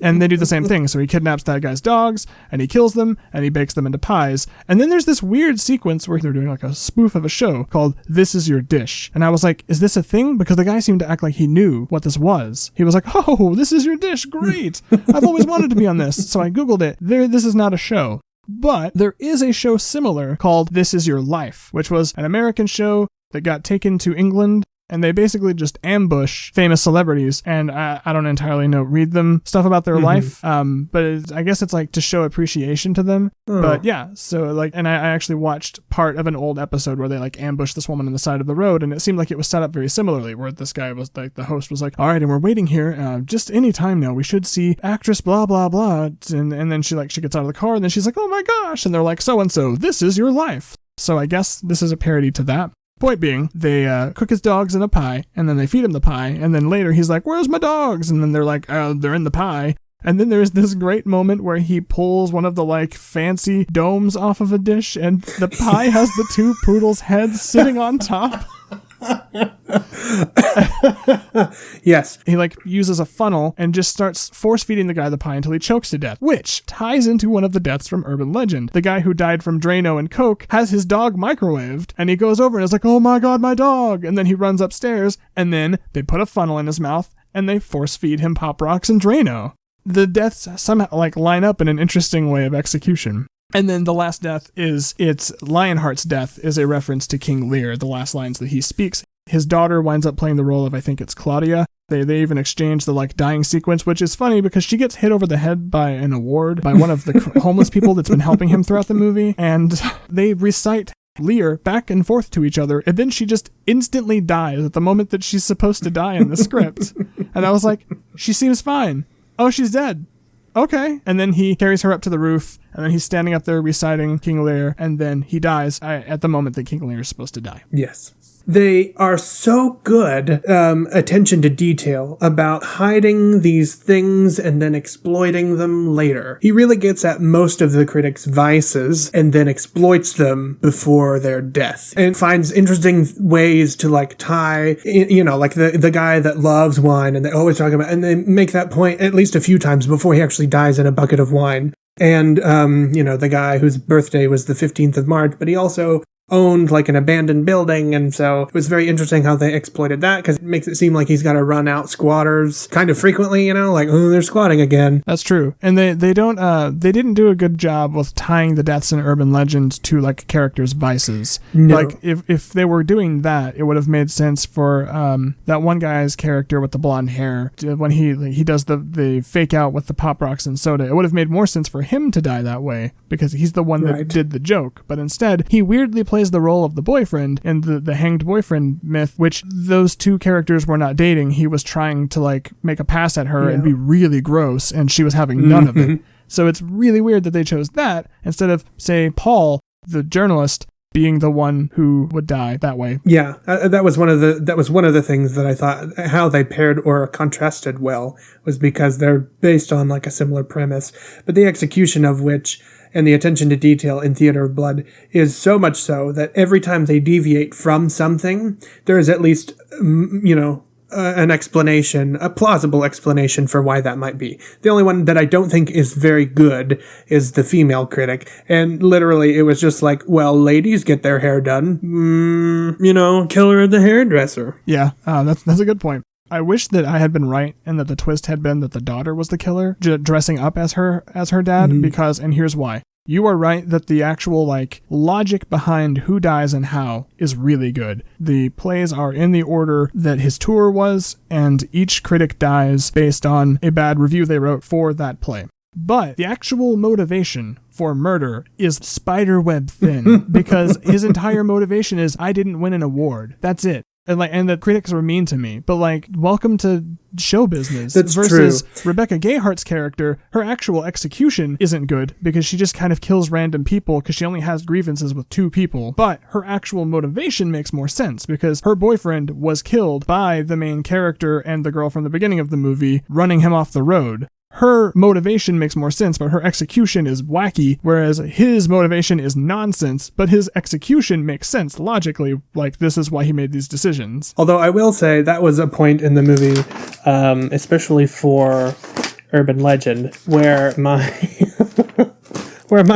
And they do the same thing. So he kidnaps that guy's dogs and he kills them and he bakes them into pies. And then there's this weird sequence where they're doing like a spoof of a show called This Is Your Dish. And I was like, is this a thing? Because the guy seemed to act like he knew what this was. He was like, oh, this is your dish. Great. I've always wanted to be on this. So I Googled it. This is not a show. But there is a show similar called This Is Your Life, which was an American show that got taken to England, and they basically just ambush famous celebrities, and I don't entirely read them stuff about their life, but I guess it's like to show appreciation to them. But yeah, so like, and I actually watched part of an old episode where they like ambushed this woman on the side of the road, and it seemed like it was set up very similarly, where this guy was like, the host was like, all right, and we're waiting here, just any time now, we should see actress blah blah blah, and then she gets out of the car, and then she's like, oh my gosh, and they're like, so-and-so, this is your life. So I guess this is a parody to that. Point being, they cook his dogs in a pie, and then they feed him the pie, and then later he's like, "Where's my dogs?" And then they're like, "They're in the pie." And then there's this great moment where he pulls one of the, like, fancy domes off of a dish, and the pie has the two poodles' heads sitting on top. Yes. He, like, uses a funnel and just starts force-feeding the guy the pie until he chokes to death, which ties into one of the deaths from Urban Legend. The guy who died from Drano and Coke has his dog microwaved, and he goes over and is like, "Oh my god, my dog!" And then he runs upstairs, and then they put a funnel in his mouth, and they force-feed him Pop Rocks and Drano. The deaths somehow, like, line up in an interesting way of execution. And then the last death it's Lionheart's death is a reference to King Lear, the last lines that he speaks. His daughter winds up playing the role of, I think it's Claudia. They even exchange the, like, dying sequence, which is funny because she gets hit over the head by an award by one of the homeless people that's been helping him throughout the movie. And they recite Lear back and forth to each other, and then she just instantly dies at the moment that she's supposed to die in the script. And I was like, she seems fine. Oh, she's dead. Okay. And then he carries her up to the roof, and then he's standing up there reciting King Lear, and then he dies at the moment that King Lear is supposed to die. Yes. They are so good, attention to detail about hiding these things and then exploiting them later. He really gets at most of the critics' vices and then exploits them before their death and finds interesting ways to, like, tie, you know, like the guy that loves wine and they always talk about, and they make that point at least a few times before he actually dies in a bucket of wine. And, you know, the guy whose birthday was the 15th of March, but he also owned, like, an abandoned building, and so it was very interesting how they exploited that, because it makes it seem like he's got to run out squatters kind of frequently, you know, like, oh, they're squatting again. That's true. And they didn't do a good job with tying the deaths in Urban Legend to, like, characters' vices. No. Like, if they were doing that, it would have made sense for that one guy's character with the blonde hair, when he does the fake out with the Pop Rocks and soda. It would have made more sense for him to die that way, because he's the one that did the joke. But instead, he weirdly plays the role of the boyfriend in the hanged boyfriend myth, which those two characters were not dating. He was trying to, like, make a pass at her and be really gross, and she was having none of it. So it's really weird that they chose that instead of, say, Paul, the journalist, being the one who would die that way. Yeah, that was one of the things that I thought how they paired or contrasted well, was because they're based on, like, a similar premise, but the execution of which and the attention to detail in Theater of Blood is so much so that every time they deviate from something, there is at least, you know, an explanation, a plausible explanation for why that might be. The only one that I don't think is very good is the female critic. And literally it was just like, well, ladies get their hair done. You know, killer the hairdresser. Yeah, that's a good point. I wish that I had been right and that the twist had been that the daughter was the killer, dressing up as her dad, because, and here's why. You are right that the actual, like, logic behind who dies and how is really good. The plays are in the order that his tour was, and each critic dies based on a bad review they wrote for that play. But the actual motivation for murder is spiderweb thin, because his entire motivation is, I didn't win an award. That's it. And the critics were mean to me, but, like, welcome to show business. That's versus true. Rebecca Gayheart's character, her actual execution isn't good because she just kind of kills random people because she only has grievances with 2 people. But her actual motivation makes more sense because her boyfriend was killed by the main character and the girl from the beginning of the movie running him off the road. Her motivation makes more sense, but her execution is wacky, whereas his motivation is nonsense, but his execution makes sense logically, like this is why he made these decisions. Although I will say that was a point in the movie, especially for Urban Legend, where my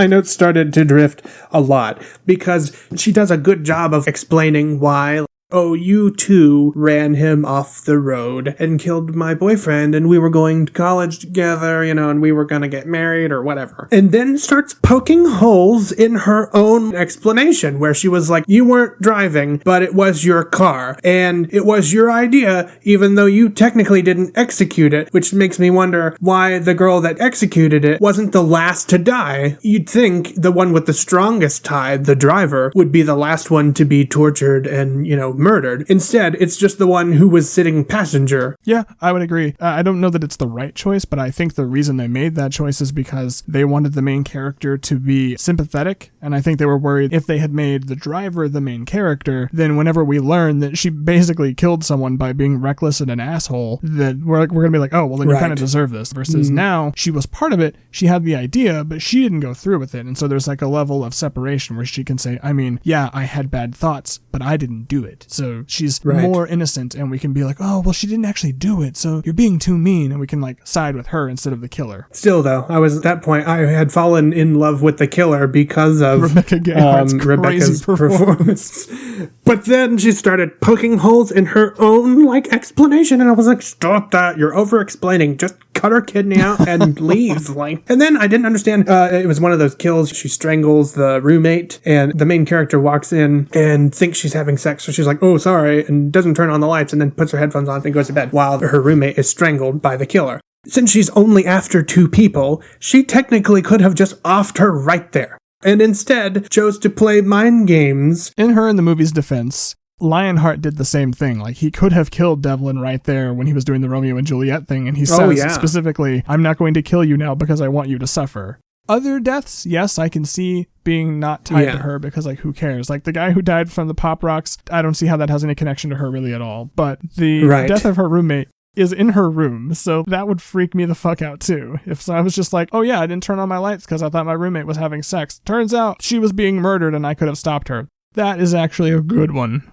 notes started to drift a lot, because she does a good job of explaining why. Oh, you two ran him off the road and killed my boyfriend, and we were going to college together, you know, and we were going to get married or whatever. And then starts poking holes in her own explanation, where she was like, you weren't driving, but it was your car, and it was your idea, even though you technically didn't execute it, which makes me wonder why the girl that executed it wasn't the last to die. You'd think the one with the strongest tie, the driver, would be the last one to be tortured and, you know, murdered. Instead, it's just the one who was sitting passenger. Yeah, I would agree. I don't know that it's the right choice, but I think the reason they made that choice is because they wanted the main character to be sympathetic, and I think they were worried if they had made the driver the main character, then whenever we learn that she basically killed someone by being reckless and an asshole, that we're going to be like, oh, well, then you kind of deserve this. Versus now, she was part of it, she had the idea, but she didn't go through with it, and so there's like a level of separation where she can say, I mean, yeah, I had bad thoughts, but I didn't do it. So she's more innocent, and we can be like, oh, well, she didn't actually do it, so you're being too mean, and we can like side with her instead of the killer. Still, though, I was at that point, I had fallen in love with the killer because of Rebecca's performance. But then she started poking holes in her own like explanation, and I was like, stop that, you're over explaining, just cut her kidney out and leave. And then I didn't understand, it was one of those kills, she strangles the roommate, and the main character walks in and thinks she's having sex, so she's like, oh, sorry, and doesn't turn on the lights, and then puts her headphones on and goes to bed while her roommate is strangled by the killer. Since she's only after two people, she technically could have just offed her right there, and instead chose to play mind games. In the movie's defense, Lionheart did the same thing. Like, he could have killed Devlin right there when he was doing the Romeo and Juliet thing, and he says specifically, I'm not going to kill you now because I want you to suffer. Other deaths, yes, I can see being not tied to her because, like, who cares? Like, the guy who died from the pop rocks, I don't see how that has any connection to her really at all. But the death of her roommate is in her room, so that would freak me the fuck out too. If I was just like, oh yeah, I didn't turn on my lights because I thought my roommate was having sex. Turns out she was being murdered and I could have stopped her. That is actually a good one.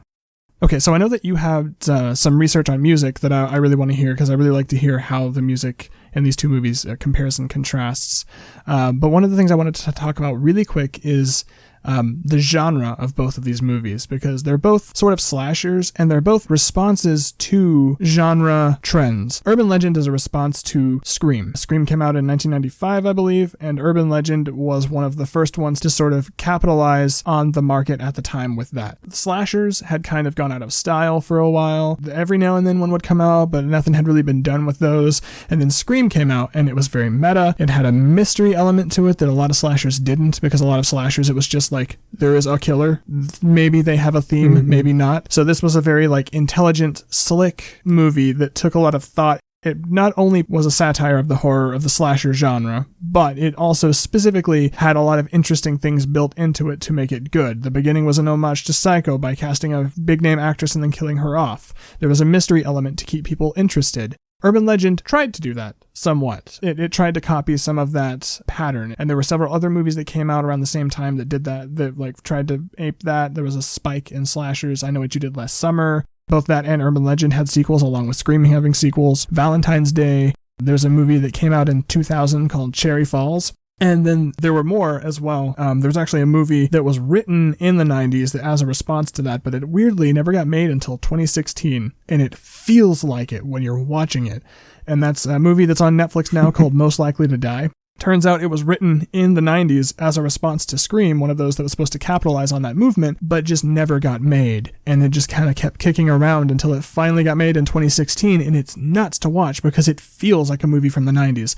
Okay, so I know that you have some research on music that I really want to hear, because I really like to hear how the music in these two movies compares and contrasts. But one of the things I wanted to talk about really quick is the genre of both of these movies, because they're both sort of slashers and they're both responses to genre trends. Urban Legend is a response to Scream. Scream came out in 1995, I believe, and Urban Legend was one of the first ones to sort of capitalize on the market at the time with that. Slashers had kind of gone out of style for a while. Every now and then one would come out, but nothing had really been done with those. And then Scream came out, and it was very meta. It had a mystery element to it that a lot of slashers didn't, because a lot of slashers, it was just like, there is a killer. Maybe they have a theme, maybe not. So this was a very like intelligent, slick movie that took a lot of thought. It not only was a satire of the horror of the slasher genre, but it also specifically had a lot of interesting things built into it to make it good. The beginning was an homage to Psycho by casting a big-name actress and then killing her off. There was a mystery element to keep people interested. Urban Legend tried to do that somewhat. It tried to copy some of that pattern, and there were several other movies that came out around the same time that did that like tried to ape that. There was a spike in slashers. I Know What You Did Last Summer. Both that and Urban Legend had sequels, along with Scream having sequels. Valentine's Day. There's a movie that came out in 2000 called Cherry Falls. And then there were more as well. There was actually a movie that was written in the 90s that as a response to that, but it weirdly never got made until 2016. And it feels like it when you're watching it. And that's a movie that's on Netflix now called Most Likely to Die. Turns out it was written in the 90s as a response to Scream, one of those that was supposed to capitalize on that movement, but just never got made. And it just kind of kept kicking around until it finally got made in 2016. And it's nuts to watch because it feels like a movie from the 90s.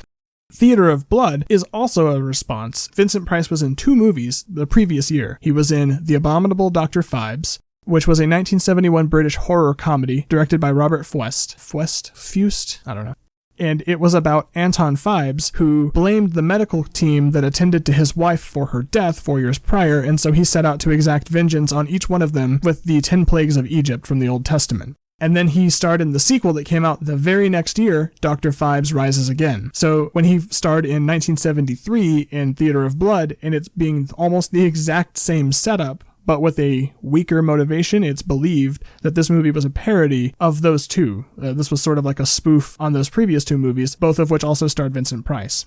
Theater of Blood is also a response. Vincent Price was in two movies the previous year. He was in The Abominable Dr. Phibes, which was a 1971 British horror comedy directed by Robert Fust? I don't know. And it was about Anton Phibes, who blamed the medical team that attended to his wife for her death 4 years prior, and so he set out to exact vengeance on each one of them with the 10 plagues of Egypt from the Old Testament. And then he starred in the sequel that came out the very next year, Dr. Phibes Rises Again. So when he starred in 1973 in Theater of Blood, and it's being almost the exact same setup, but with a weaker motivation, it's believed that this movie was a parody of those two. This was sort of like a spoof on those previous two movies, both of which also starred Vincent Price.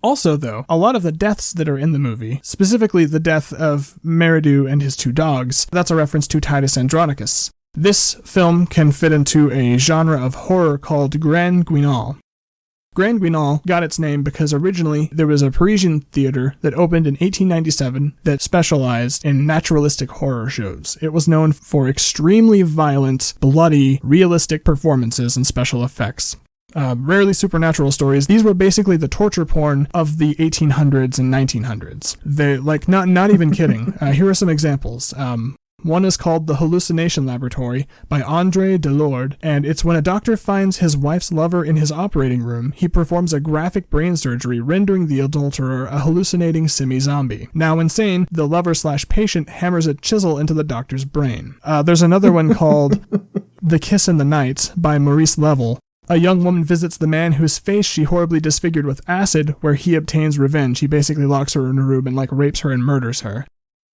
Also, though, a lot of the deaths that are in the movie, specifically the death of Meridu and his two dogs, that's a reference to Titus Andronicus. This film can fit into a genre of horror called Grand Guignol. Grand Guignol got its name because originally there was a Parisian theater that opened in 1897 that specialized in naturalistic horror shows. It was known for extremely violent, bloody, realistic performances and special effects. Rarely supernatural stories. These were basically the torture porn of the 1800s and 1900s. They, like, not even kidding. Here are some examples. One is called The Hallucination Laboratory by André Delorde, and it's when a doctor finds his wife's lover in his operating room, he performs a graphic brain surgery, rendering the adulterer a hallucinating semi-zombie. Now insane, the lover/patient hammers a chisel into the doctor's brain. There's another one called The Kiss in the Night by Maurice Level. A young woman visits the man whose face she horribly disfigured with acid, where he obtains revenge. He basically locks her in a room and rapes her and murders her.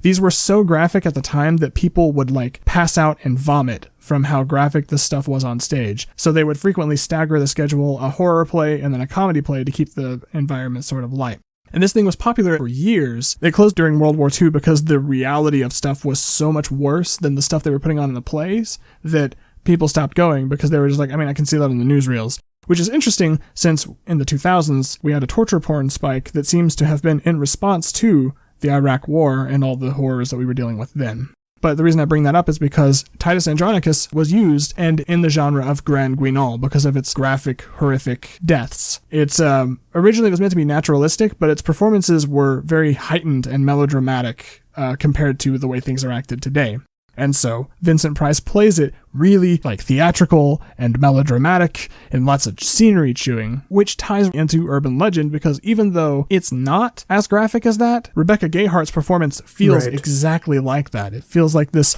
These were so graphic at the time that people would pass out and vomit from how graphic this stuff was on stage. So they would frequently stagger the schedule, a horror play and then a comedy play to keep the environment sort of light. And this thing was popular for years. It closed during World War II because the reality of stuff was so much worse than the stuff they were putting on in the plays that people stopped going because they were just I can see that in the newsreels. Which is interesting since in the 2000s we had a torture porn spike that seems to have been in response to the Iraq War and all the horrors that we were dealing with then. But the reason I bring that up is because Titus Andronicus was used and in the genre of Grand Guignol because of its graphic, horrific deaths. It's originally it was meant to be naturalistic, but its performances were very heightened and melodramatic compared to the way things are acted today. And so Vincent Price plays it really theatrical and melodramatic and lots of scenery chewing, which ties into urban legend because even though it's not as graphic as that, Rebecca Gayhart's performance feels exactly like that. It feels like this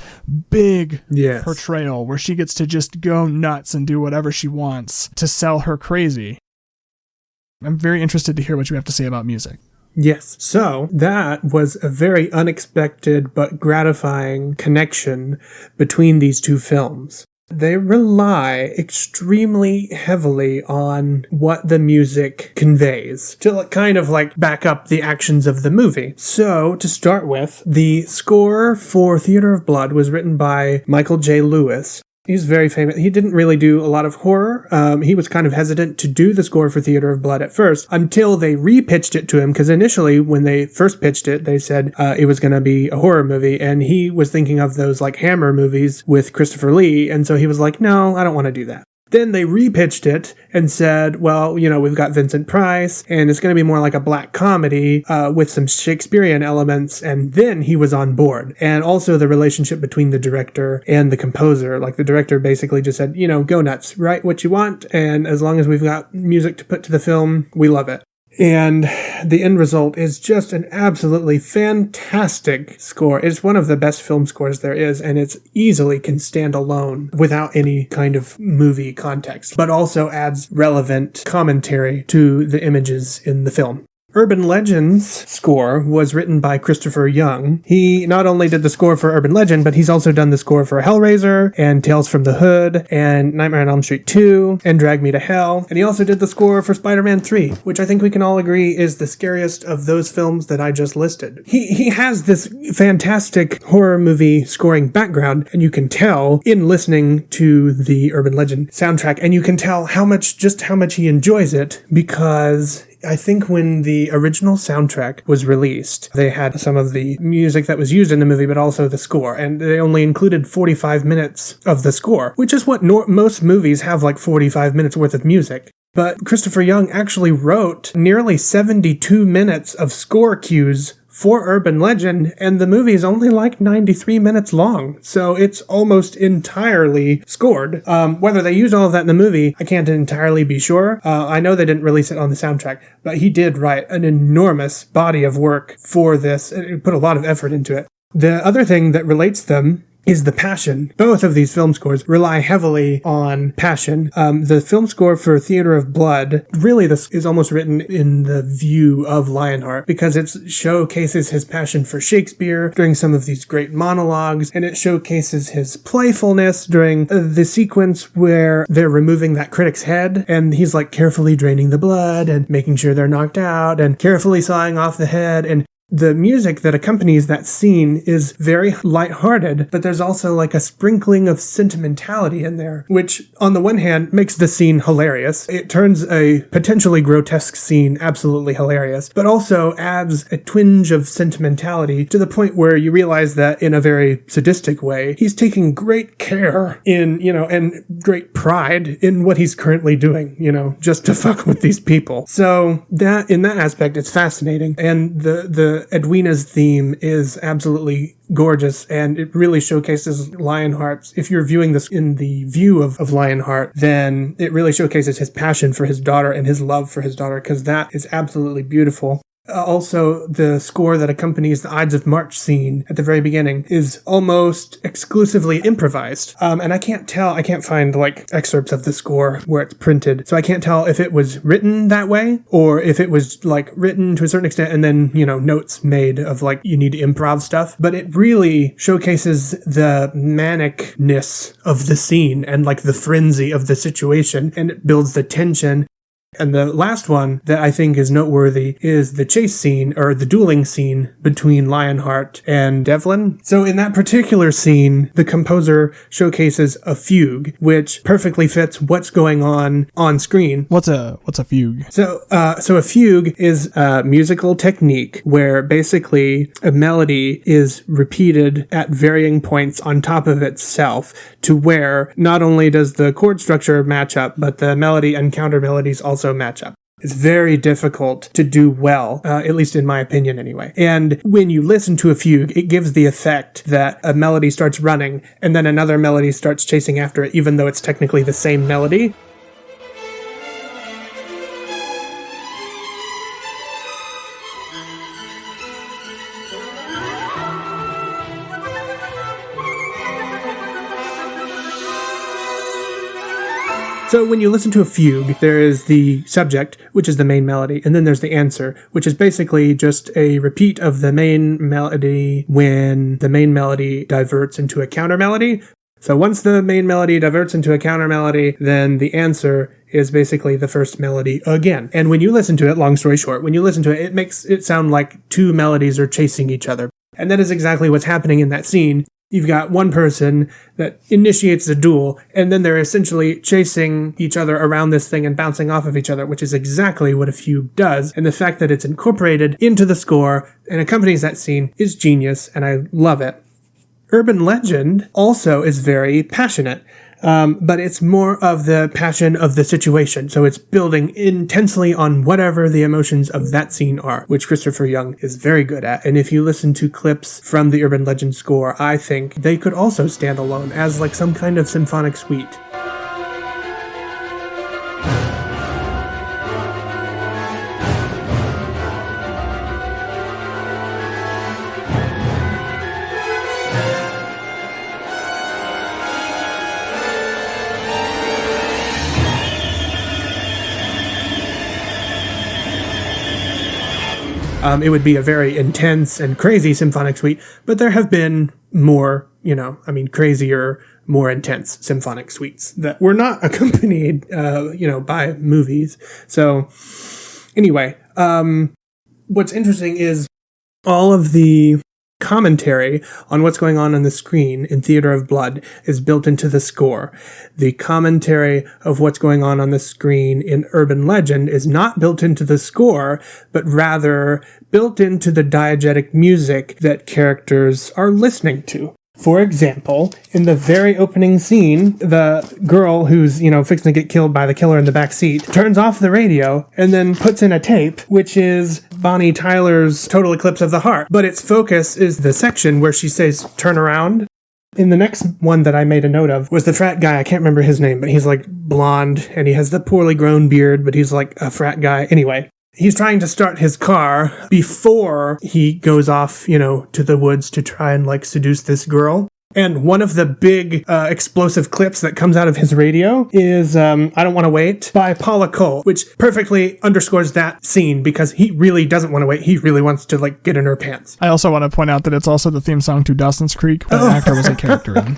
big portrayal where she gets to just go nuts and do whatever she wants to sell her crazy. I'm very interested to hear what you have to say about music. Yes. So that was a very unexpected but gratifying connection between these two films. They rely extremely heavily on what the music conveys to kind of back up the actions of the movie. So to start with, the score for Theater of Blood was written by Michael J. Lewis. He's very famous. He didn't really do a lot of horror. He was kind of hesitant to do the score for Theater of Blood at first until they repitched it to him. Because initially, when they first pitched it, they said it was going to be a horror movie. And he was thinking of those Hammer movies with Christopher Lee. And so he was like, no, I don't want to do that. Then they repitched it and said, well, we've got Vincent Price, and it's going to be more like a black comedy with some Shakespearean elements, and then he was on board. And also the relationship between the director and the composer. The director basically just said, go nuts, write what you want, and as long as we've got music to put to the film, we love it. And the end result is just an absolutely fantastic score. It's one of the best film scores there is, and it's easily can stand alone without any kind of movie context, but also adds relevant commentary to the images in the film. Urban Legend's score was written by Christopher Young. He not only did the score for Urban Legend, but he's also done the score for Hellraiser and Tales from the Hood and Nightmare on Elm Street 2 and Drag Me to Hell. And he also did the score for Spider-Man 3, which I think we can all agree is the scariest of those films that I just listed. He has this fantastic horror movie scoring background, and you can tell in listening to the Urban Legend soundtrack, and you can tell how much he enjoys it because I think when the original soundtrack was released, they had some of the music that was used in the movie, but also the score. And they only included 45 minutes of the score, which is what most movies have 45 minutes worth of music. But Christopher Young actually wrote nearly 72 minutes of score cues for Urban Legend, and the movie is only 93 minutes long, so it's almost entirely scored. Whether they used all of that in the movie, I can't entirely be sure. I know they didn't release it on the soundtrack, but he did write an enormous body of work for this, and put a lot of effort into it. The other thing that relates them is the passion. Both of these film scores rely heavily on passion. The film score for Theater of Blood, really this is almost written in the view of Lionheart because it showcases his passion for Shakespeare during some of these great monologues, and it showcases his playfulness during the sequence where they're removing that critic's head, and he's carefully draining the blood and making sure they're knocked out and carefully sawing off the head, and the music that accompanies that scene is very lighthearted, but there's also a sprinkling of sentimentality in there, which on the one hand makes the scene hilarious. It turns a potentially grotesque scene absolutely hilarious, but also adds a twinge of sentimentality to the point where you realize that in a very sadistic way, he's taking great care in, and great pride in what he's currently doing, just to fuck with these people. So that, in that aspect, it's fascinating. And the the Edwina's theme is absolutely gorgeous, and it really showcases Lionheart. If you're viewing this in the view of Lionheart, then it really showcases his passion for his daughter and his love for his daughter, because that is absolutely beautiful. Also, the score that accompanies the Ides of March scene at the very beginning is almost exclusively improvised. And I can't find like excerpts of the score where it's printed. So I can't tell if it was written that way or if it was like written to a certain extent and then, notes made of like you need to improv stuff. But it really showcases the manicness of the scene and like the frenzy of the situation, and it builds the tension. And the last one that I think is noteworthy is the chase scene, or the dueling scene, between Lionheart and Devlin. So in that particular scene, the composer showcases a fugue, which perfectly fits what's going on screen. What's a fugue? So a fugue is a musical technique where basically a melody is repeated at varying points on top of itself, to where not only does the chord structure match up, but the melody and counter melodies also match up. It's very difficult to do well, at least in my opinion anyway. And when you listen to a fugue, it gives the effect that a melody starts running and then another melody starts chasing after it, even though it's technically the same melody. So when you listen to a fugue, there is the subject, which is the main melody, and then there's the answer, which is basically just a repeat of the main melody when the main melody diverts into a counter melody. So once the main melody diverts into a counter melody, then the answer is basically the first melody again. And when you listen to it, long story short, when you listen to it, it makes it sound like two melodies are chasing each other. And that is exactly what's happening in that scene. You've got one person that initiates the duel, and then they're essentially chasing each other around this thing and bouncing off of each other, which is exactly what a fugue does. And the fact that it's incorporated into the score and accompanies that scene is genius, and I love it. Urban Legend also is very passionate, but it's more of the passion of the situation. So it's building intensely on whatever the emotions of that scene are, which Christopher Young is very good at. And if you listen to clips from the Urban Legend score, I think they could also stand alone as like some kind of symphonic suite. It would be a very intense and crazy symphonic suite, but there have been more, crazier, more intense symphonic suites that were not accompanied, by movies. So anyway, what's interesting is all of the commentary on what's going on the screen in Theater of Blood is built into the score. The commentary of what's going on the screen in Urban Legend is not built into the score, but rather built into the diegetic music that characters are listening to. For example, in the very opening scene, the girl who's, fixing to get killed by the killer in the back seat turns off the radio and then puts in a tape, which is Bonnie Tyler's Total Eclipse of the Heart. But its focus is the section where she says, "Turn around." In the next one that I made a note of was the frat guy. I can't remember his name, but he's like blonde and he has the poorly grown beard, but he's like a frat guy. Anyway. He's trying to start his car before he goes off, to the woods to try and seduce this girl. And one of the big explosive clips that comes out of his radio is I Don't Want to Wait by Paula Cole, which perfectly underscores that scene because he really doesn't want to wait. He really wants to get in her pants. I also want to point out that it's also the theme song to Dawson's Creek, where the actor was a character in.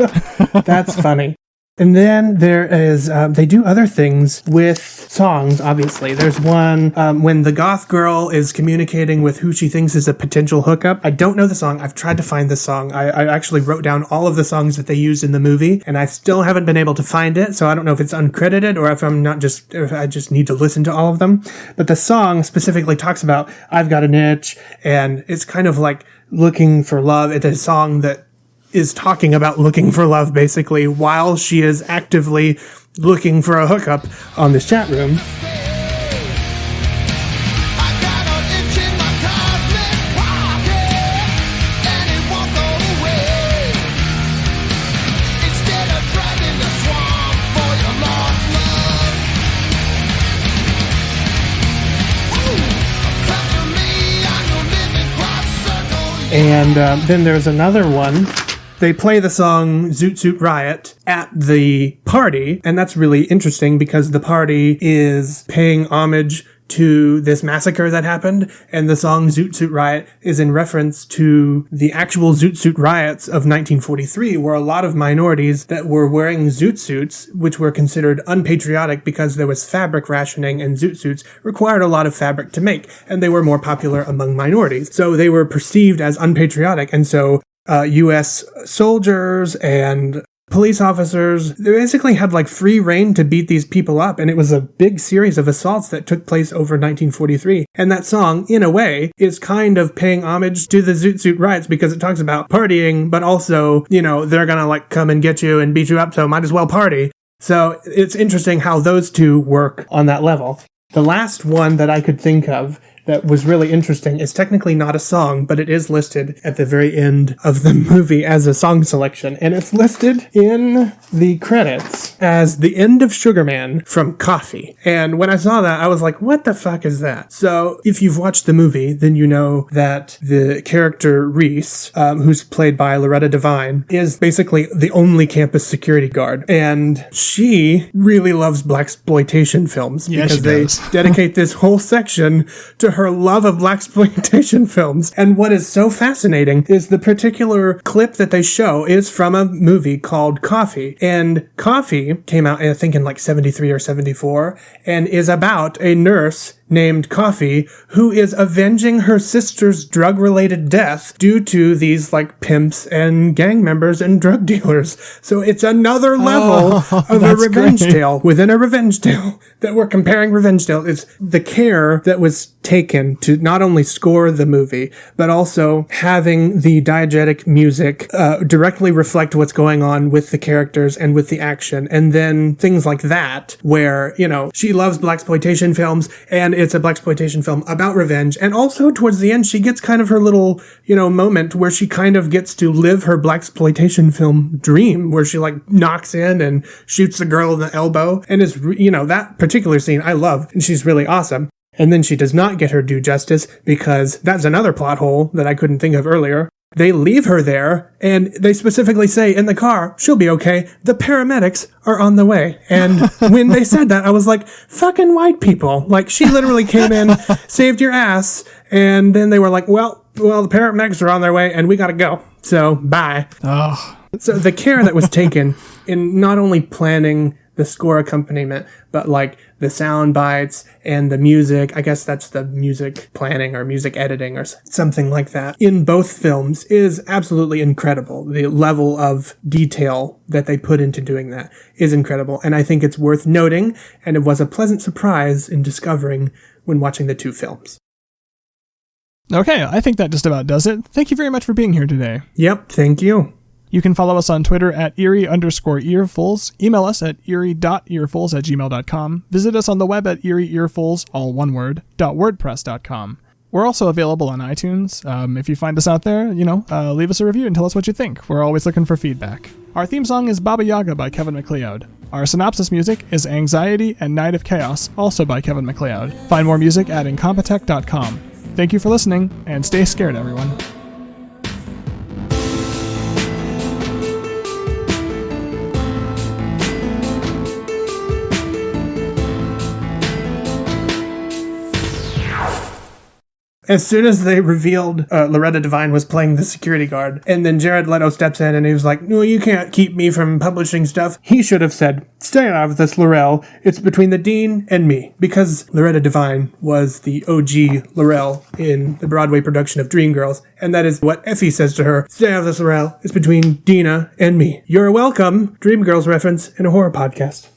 That's funny. And then there is, they do other things with songs, obviously. There's one when the goth girl is communicating with who she thinks is a potential hookup. I don't know the song. I've tried to find the song. I actually wrote down all of the songs that they used in the movie, and I still haven't been able to find it, so I don't know if it's uncredited or if I just need to listen to all of them. But the song specifically talks about, I've got an itch, and it's kind of like looking for love. It's a song that is talking about looking for love, basically, while she is actively looking for a hookup on this chat room. And then there's another one. They play the song Zoot Suit Riot at the party, and that's really interesting because the party is paying homage to this massacre that happened, and the song Zoot Suit Riot is in reference to the actual Zoot Suit riots of 1943, where a lot of minorities that were wearing zoot suits, which were considered unpatriotic because there was fabric rationing and zoot suits required a lot of fabric to make, and they were more popular among minorities. So they were perceived as unpatriotic, and so U.S. soldiers and police officers, they basically had like free reign to beat these people up, and it was a big series of assaults that took place over 1943. And that song, in a way, is kind of paying homage to the Zoot Suit riots because it talks about partying, but also, you know, they're gonna like come and get you and beat you up, so might as well party. So it's interesting how those two work on that level. The last one that I could think of that was really interesting is technically not a song, but it is listed at the very end of the movie as a song selection. And it's listed in the credits as The End of Sugar Man from Coffee. And when I saw that, I was like, what the fuck is that? So if you've watched the movie, then you know that the character Reese, who's played by Loretta Devine, is basically the only campus security guard. And she really loves blaxploitation films because they dedicate this whole section to her love of blaxploitation films. And what is so fascinating is the particular clip that they show is from a movie called Coffee. And Coffee came out, I think, in like 73 or 74, and is about a nurse named Coffee, who is avenging her sister's drug-related death due to these, like, pimps and gang members and drug dealers. So it's another level of a revenge tale within a revenge tale that we're comparing revenge tales. It's the care that was taken to not only score the movie, but also having the diegetic music directly reflect what's going on with the characters and with the action. And then things like that, where, you know, she loves blaxploitation films, and it's a blaxploitation film about revenge. And also towards the end, she gets kind of her little, you know, moment where she kind of gets to live her blaxploitation film dream, where she like knocks in and shoots the girl in the elbow. And is, you know, that particular scene I love, and she's really awesome. And then she does not get her due justice because that's another plot hole that I couldn't think of earlier. They leave her there, and they specifically say in the car, she'll be okay. The paramedics are on the way. And when they said that, I was like, fucking white people. Like, she literally came in, saved your ass, and then they were like, well, the paramedics are on their way, and we gotta go. So, bye. Oh. So the care that was taken in not only planning the score accompaniment, but like the sound bites and the music. I guess that's the music planning or music editing or something like that. In both films is absolutely incredible. The level of detail that they put into doing that is incredible. And I think it's worth noting, and it was a pleasant surprise in discovering when watching the two films. Okay, I think that just about does it. Thank you very much for being here today. Yep, thank you. You can follow us on Twitter at Eerie_Earfuls, email us at eerie.earfuls@gmail.com, visit us on the web at eerieearfuls, all one word, .wordpress.com. We're also available on iTunes. If you find us out there, leave us a review and tell us what you think. We're always looking for feedback. Our theme song is Baba Yaga by Kevin MacLeod. Our synopsis music is Anxiety and Night of Chaos, also by Kevin MacLeod. Find more music at incompetech.com. Thank you for listening, and stay scared, everyone. As soon as they revealed Loretta Devine was playing the security guard, and then Jared Leto steps in and he was like, no, you can't keep me from publishing stuff. He should have said, stay out of this, Laurel. It's between the dean and me. Because Loretta Devine was the OG Laurel in the Broadway production of Dreamgirls. And that is what Effie says to her. Stay out of this, Laurel. It's between Dina and me. You're welcome. Dreamgirls reference in a horror podcast.